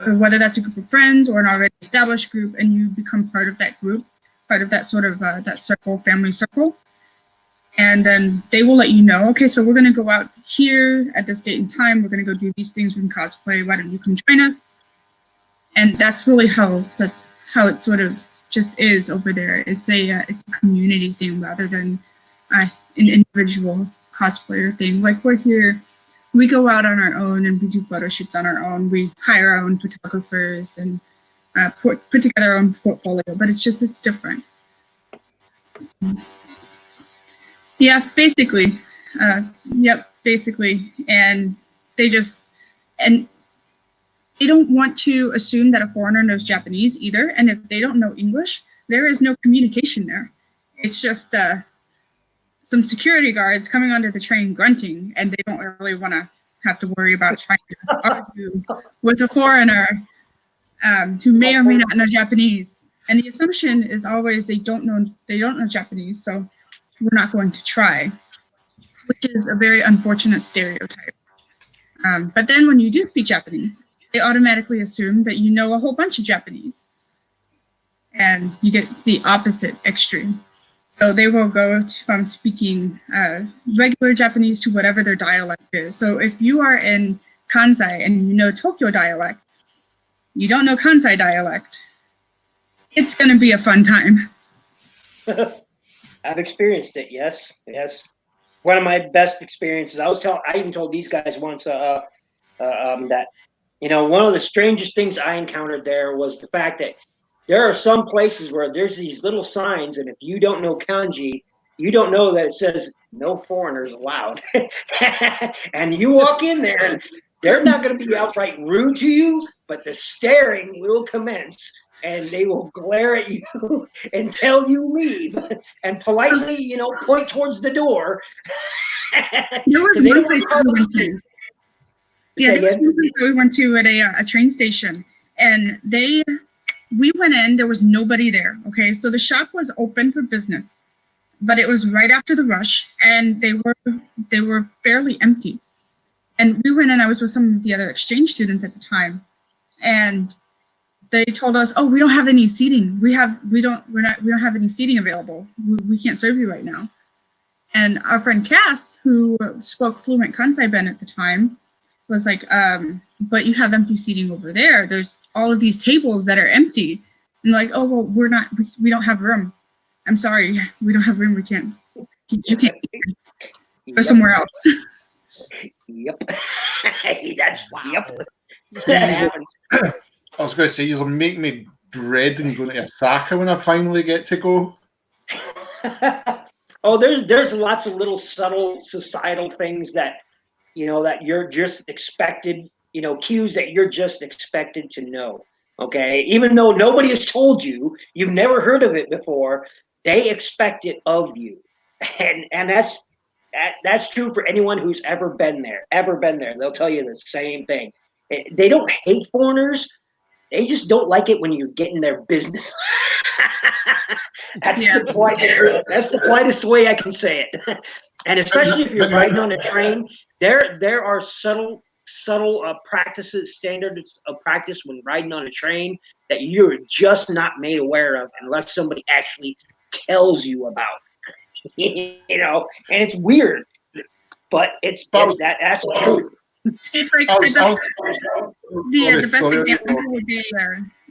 whether that's a group of friends or an already established group, and you become part of that group, part of that sort of that circle, family circle. And then they will let you know, okay, so we're going to go out here at this date and time. We're going to go do these things. We can cosplay. Why don't you come join us? And that's really how it sort of just is over there. It's a community thing rather than an individual cosplayer thing. Like we're here, we go out on our own and we do photo shoots on our own. We hire our own photographers and put together our own portfolio. But it's different. Yeah, basically. Basically. And they don't want to assume that a foreigner knows Japanese either. And if they don't know English, there is no communication there. It's just some security guards coming onto the train grunting, and they don't really want to have to worry about trying to argue with a foreigner who may or may not know Japanese. And the assumption is always they don't know Japanese, so we're not going to try. which is a very unfortunate stereotype. But then when you do speak Japanese, they automatically assume that you know a whole bunch of Japanese. And you get the opposite extreme. So they will go from speaking regular Japanese to whatever their dialect is. So if you are in Kansai and you know Tokyo dialect, you don't know Kansai dialect, it's going to be a fun time. I've experienced it. Yes. One of my best experiences. I even told these guys once that one of the strangest things I encountered there was the fact that there are some places where there's these little signs, and if you don't know kanji, you don't know that it says no foreigners allowed. And you walk in there, and they're not going to be outright rude to you, but the staring will commence, and they will glare at you until you leave, and politely, point towards the door. There was one place we went to. Yeah, there was one place we went to at a train station, and we went in, there was nobody there, okay? So the shop was open for business, but it was right after the rush, and they were fairly empty. And we went in, I was with some of the other exchange students at the time, and they told us, "Oh, we don't have any seating. We don't have any seating available. We can't serve you right now." And our friend Cass, who spoke fluent Kansai Ben at the time, was like, but you have empty seating over there. There's all of these tables that are empty. And like, oh, well, we don't have room. I'm sorry, we don't have room. You can't go somewhere else. Yep. Yep. I was going to say, you'll make me dread and going to Osaka when I finally get to go. Oh, there's lots of little subtle societal things that that you're just expected, cues that you're just expected to know. Okay, even though nobody has told you, you've never heard of it before, they expect it of you, and that's true for anyone who's ever been there. They'll tell you the same thing. They don't hate foreigners. They just don't like it when you're getting their business. That's the politest way I can say it. And especially if you're riding on a train, there are subtle practices, standards of practice when riding on a train that you're just not made aware of unless somebody actually tells you about. And it's weird, but that's the truth. It's like the best example would be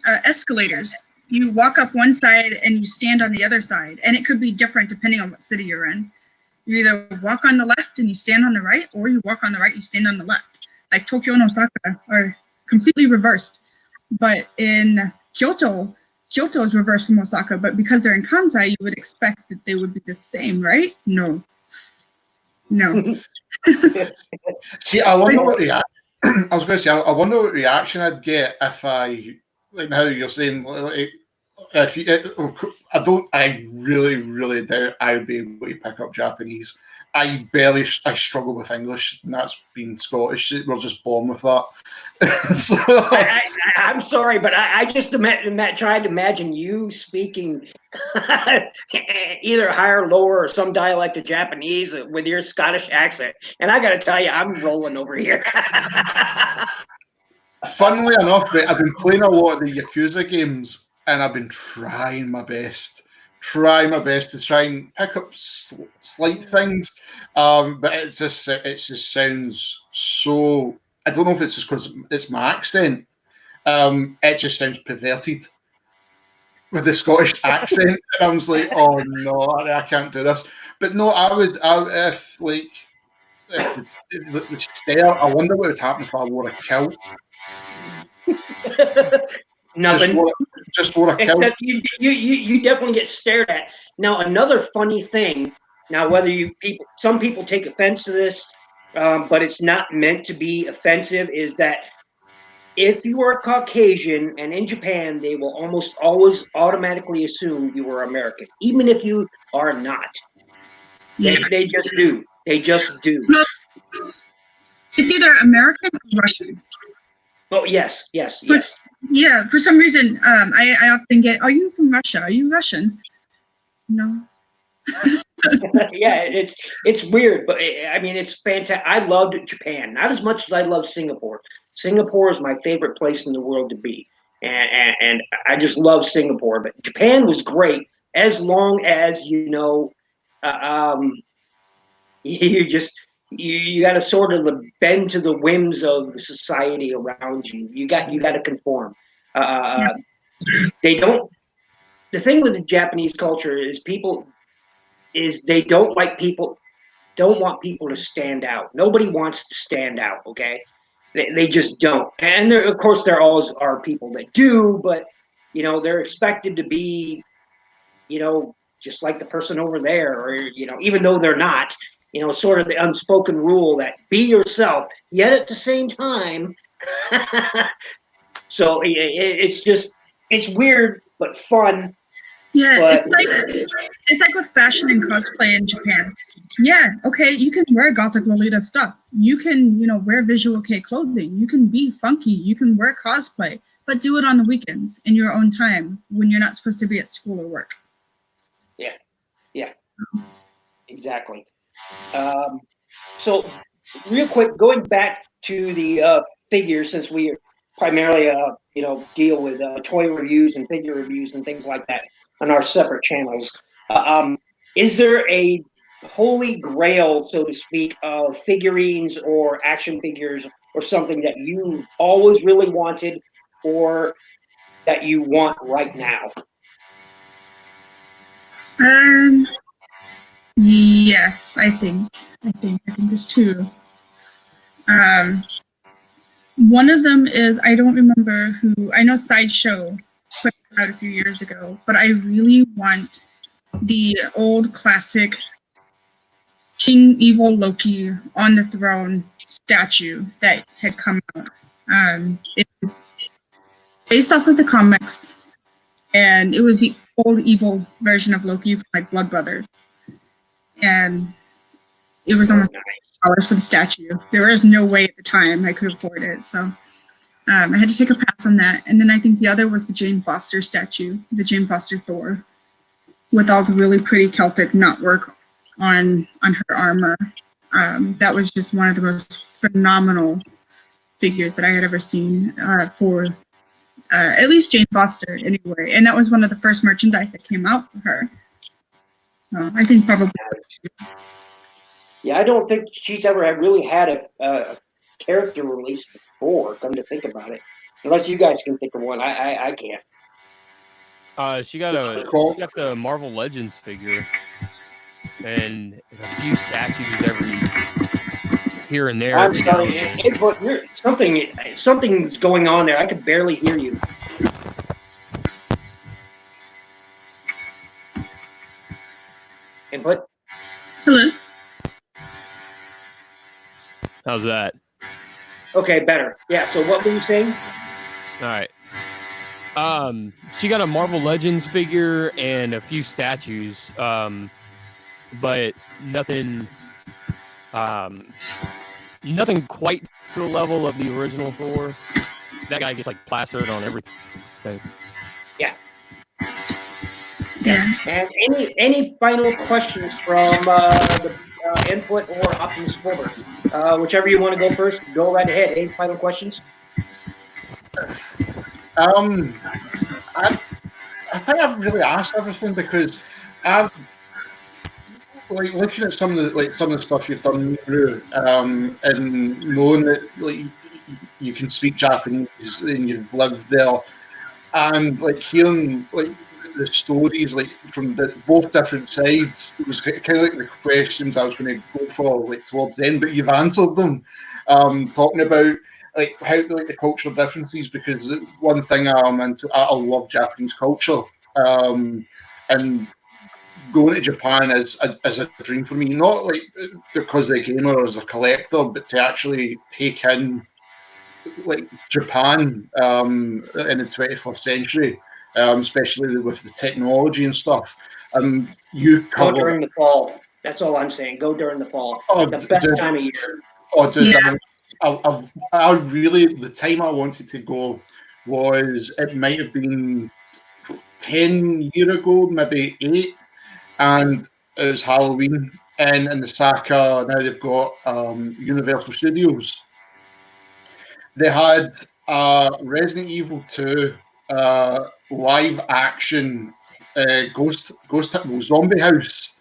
escalators. You walk up one side and you stand on the other side, and it could be different depending on what city you're in. You either walk on the left and you stand on the right, or you walk on the right and you stand on the left. Like Tokyo and Osaka are completely reversed. But in Kyoto is reversed from Osaka, but because they're in Kansai, you would expect that they would be the same, right? No. See, I wonder what I was going to say. I wonder what reaction I'd get if I, like how you're saying, like, I really doubt I would be able to pick up Japanese. I struggle with English, and that's being Scottish. We're just born with that. So, I'm sorry, but I just tried to imagine you speaking either higher, lower, or some dialect of Japanese with your Scottish accent. And I got to tell you, I'm rolling over here. Funnily enough, right, I've been playing a lot of the Yakuza games, and I've been trying my best to try and pick up slight things, but it just sounds so. I don't know if it's just because it's my accent. It just sounds perverted with the Scottish accent. And I was like, oh no, I can't do this. But no, if the stare, I wonder what would happen if I wore a kilt. Nothing. Just wore a kilt. Except you definitely get stared at. Now, another funny thing. Now, whether some people take offense to this, but it's not meant to be offensive, is that if you are Caucasian and in Japan, they will almost always automatically assume you are American, even if you are not. They just do. They just do. It's either American or Russian. Oh, yes. For some reason, I often get, are you from Russia? Are you Russian? No. Yeah, it's weird, but I mean, it's fantastic. I loved Japan, not as much as I love Singapore. Singapore is my favorite place in the world to be, and I just love Singapore. But Japan was great as long as you just you got to sort of bend to the whims of the society around you. You got to conform. Uh, they don't. The thing with the Japanese culture is they don't want people to stand out. Nobody wants to stand out. Okay, they just don't. And there, of course, there always are people that do, but they're expected to be just like the person over there, or even though they're not. Sort of the unspoken rule that be yourself, yet at the same time. So it's weird but fun. Yeah, But it's like with fashion and cosplay in Japan. Yeah, okay, you can wear gothic Lolita stuff. You can, wear visual kei clothing. You can be funky. You can wear cosplay, but do it on the weekends in your own time when you're not supposed to be at school or work. yeah, exactly. So real quick, going back to the figures, since we primarily deal with toy reviews and figure reviews and things like that on our separate channels. Is there a holy grail, so to speak, of figurines or action figures or something that you always really wanted or that you want right now? Yes, I think there's two. One of them is, I don't remember who. I know Sideshow put this out a few years ago, but I really want the old classic King Evil Loki on the throne statue that had come out. It was based off of the comics, and it was the old evil version of Loki from like Blood Brothers, and it was almost $100 for the statue. There was no way at the time I could afford it, so I had to take a pass on that. And then I think the other was the Jane Foster statue, the Jane Foster Thor, with all the really pretty Celtic knotwork on her armor. That was just one of the most phenomenal figures that I had ever seen for at least Jane Foster anyway. And that was one of the first merchandise that came out for her. I think probably. Yeah, I don't think she's ever really had a character release before, come to think about it. Unless you guys can think of one. I can't. She got the Marvel Legends figure and a few statues every here and there. I'm sorry, but something's going on there. I could barely hear you. Input. Hello. How's that? Okay, better. Yeah. So what were you saying? All right. She got a Marvel Legends figure and a few statues, but nothing quite to the level of the original Thor. That guy gets like plastered on everything. Yeah. Yeah. And any final questions from the Input or Optimus Wilber? Whichever you want to go first, go right ahead. Any final questions? I think I've really asked everything because I've like looking at some of the stuff you've done, and knowing that like you can speak Japanese and you've lived there, and like hearing like the stories like from both different sides. It was kind of like the questions I was going to go for like towards the end, but you've answered them. Talking about like how like the cultural differences, because one thing I'm into, I love Japanese culture, and going to Japan is a dream for me. Not like because they're a gamer or as a collector, but to actually take in like Japan in the 21st century, especially with the technology and stuff. You go during the fall. That's all I'm saying. Go during the fall. The best time of year. Oh, dude, yeah. I really, the time I wanted to go was, it might have been 10 years ago, maybe 8, and it was Halloween, and in Osaka now they've got Universal Studios. They had Resident Evil 2 live action zombie house,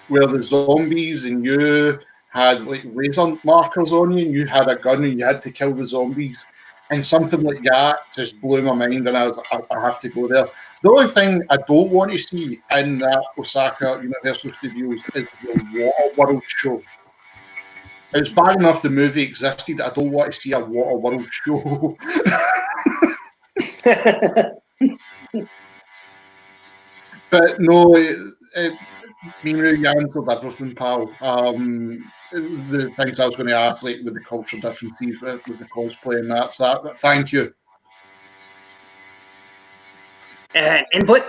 where the zombies and you had like laser markers on you, and you had a gun and you had to kill the zombies. And something like that just blew my mind, and I have to go there. The only thing I don't want to see in that Osaka Universal Studios is the Water World show. It's bad enough the movie existed. I don't want to see a Water World show. But no, Mimiru, you answered everything, pal. The things I was going to ask, like with the cultural differences with the cosplay and that. So that thank you. Input?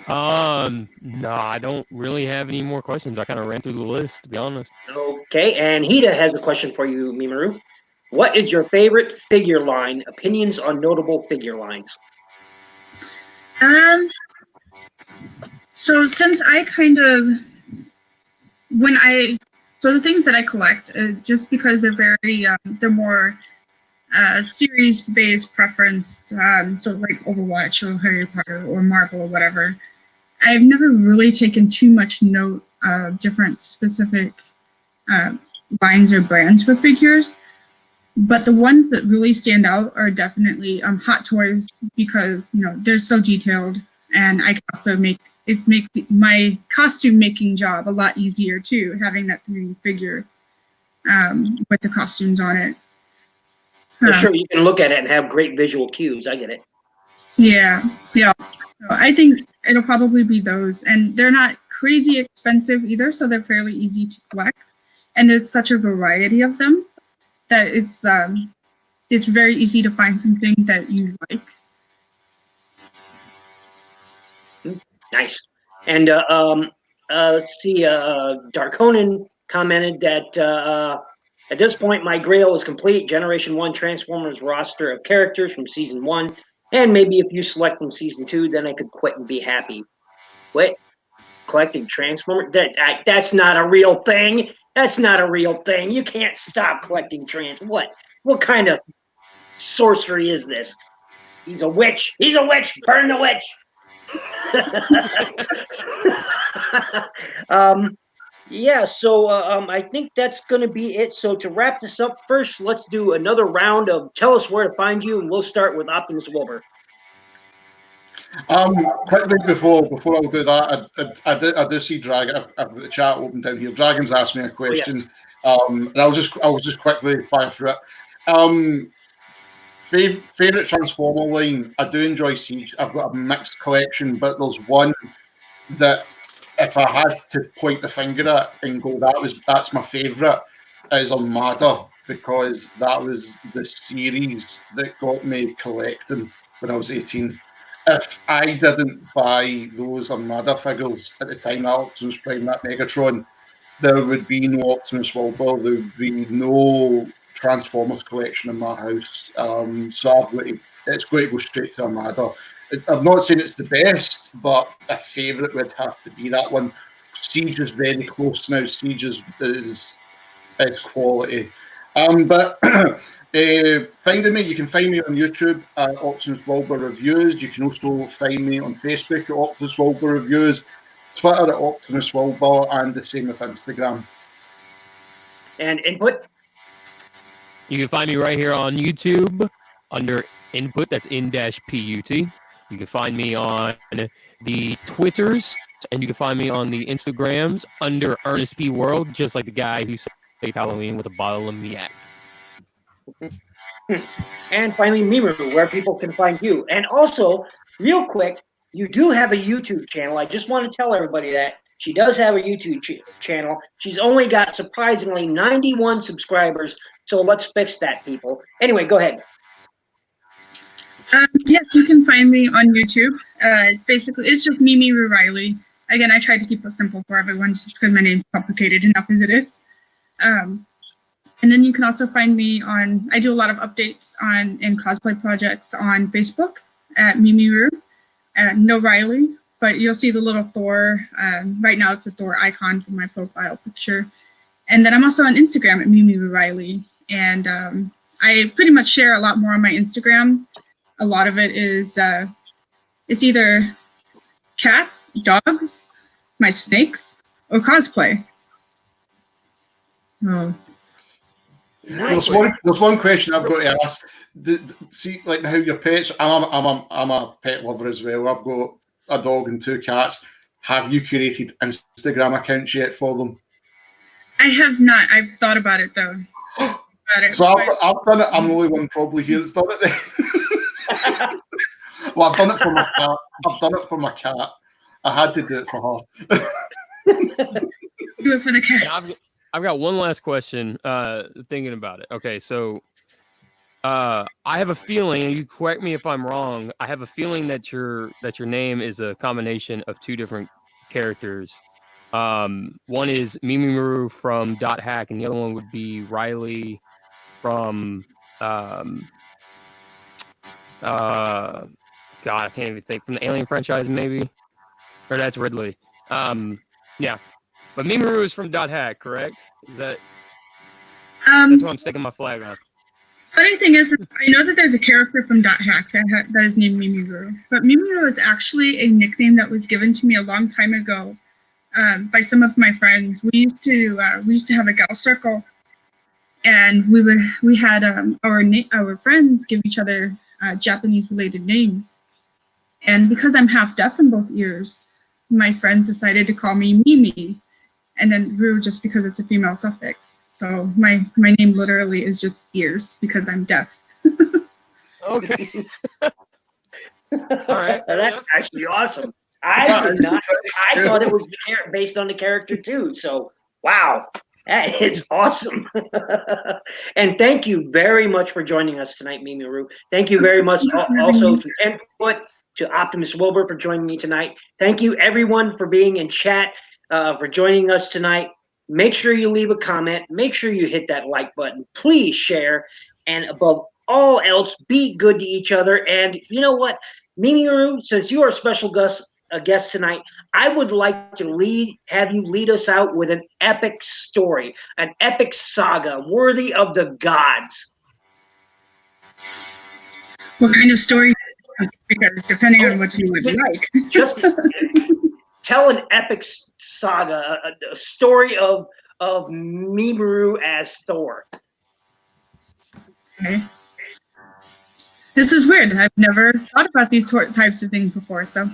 No, I don't really have any more questions. I kind of ran through the list, to be honest. Okay, and Hida has a question for you, Mimiru. What is your favorite figure line? Opinions on notable figure lines? So since I kind of, the things that I collect, just because they're very, they're more series-based preference, so like Overwatch or Harry Potter or Marvel or whatever, I've never really taken too much note of different specific lines or brands for figures. But the ones that really stand out are definitely Hot Toys, because they're so detailed, and I can also makes my costume making job a lot easier too, having that 3D figure with the costumes on it. Sure, you can look at it and have great visual cues. I get it. Yeah. So I think it'll probably be those, and they're not crazy expensive either, so they're fairly easy to collect, and there's such a variety of them that it's very easy to find something that you like. Nice. And let's see, Darkonin commented that at this point, my grail is complete. Generation 1 Transformers roster of characters from Season 1, and maybe if you select from Season 2, then I could quit and be happy. What? Collecting Transformers? That's not a real thing. That's not a real thing. You can't stop collecting What? What kind of sorcery is this? He's a witch. He's a witch. Burn the witch. Yeah, so I think that's going to be it. So to wrap this up, first, let's do another round of tell us where to find you, and we'll start with Optimus Wilber. Quickly before I'll do that, I do see Dragon. I've got the chat open down here. Dragon's asked me a question, and I'll just quickly fire through it. Favorite Transformer line? I do enjoy Siege. I've got a mixed collection, but there's one that if I had to point the finger at and go, that's my favorite, is Armada, because that was the series that got me collecting when I was 18. If I didn't buy those Armada figures at the time that Optimus Prime, that Megatron, there would be no Optimus Wilber, there would be no Transformers collection in my house. So it's going to go straight to Armada. I'm not saying it's the best, but a favourite would have to be that one. Siege is very close now. Siege is quality. But finding me, you can find me on YouTube at Optimus Wilber Reviews. You can also find me on Facebook at Optimus Wilber Reviews, Twitter at Optimus Wilber, and the same with Instagram. And Input? You can find me right here on YouTube under Input. That's in-PUT. You can find me on the Twitters, and you can find me on the Instagrams under Ernest P. World, just like the guy who saved Halloween with a bottle of Miak. And finally, Mimiru, where people can find you. And also, real quick, you do have a YouTube channel. I just want to tell everybody that. She does have a YouTube channel. She's only got, surprisingly, 91 subscribers. So let's fix that, people. Anyway, go ahead. Yes, you can find me on YouTube. Basically, it's just Mimiru Riley. Again, I try to keep it simple for everyone just because my name's complicated enough as it is. And then you can also find me on, I do a lot of updates in cosplay projects on Facebook at Mimiru, no Riley, but you'll see the little Thor. Right now it's a Thor icon for my profile picture. And then I'm also on Instagram at Mimiru Riley. And I pretty much share a lot more on my Instagram. A lot of it is, it's either cats, dogs, my snakes, or cosplay. Oh. There's one question I've got to ask. See, like how your pets. I'm a pet lover as well. I've got a dog and 2 cats. Have you curated Instagram accounts yet for them? I have not. I've thought about it though. So I've done it. I'm the only one probably here that's done it then. Well, I've done it for my cat. I've done it for my cat. I had to do it for her. Do it for the cat. Yeah, I've got one last question. Thinking about it. Okay, so I have a feeling, and you correct me if I'm wrong. I have a feeling that your name is a combination of 2 different characters. One is Mimiru from Dot Hack, and the other one would be Riley from God, I can't even think, from the Alien franchise, maybe, or that's Ridley. Yeah. But Mimiru is from Dot Hack, correct? Is that? That's what I'm sticking my flag on. Funny thing is, I know that there's a character from Dot Hack that is named Mimiru, but Mimiru is actually a nickname that was given to me a long time ago by some of my friends. We used to have a gal circle, and we had our friends give each other Japanese related names, and because I'm half deaf in both ears, my friends decided to call me Mimi. And then Ru just because it's a female suffix. So my name literally is just ears because I'm deaf. Okay. All right. That's actually awesome. I did not. I thought it was based on the character too. So wow, that is awesome. And thank you very much for joining us tonight, Mimiru. Thank you very much also for input, to Optimus Wilber for joining me tonight. Thank you everyone for being in chat. For joining us tonight. Make sure you leave a comment. Make sure you hit that like button. Please share. And above all else, be good to each other. And you know what? Mimiru, since you are a special guest tonight, I would like to have you lead us out with an epic story, an epic saga worthy of the gods. What kind of story? Because depending on what you would like. Just tell an epic saga, a story of Mimiru as Thor. Okay. This is weird. I've never thought about these types of things before, so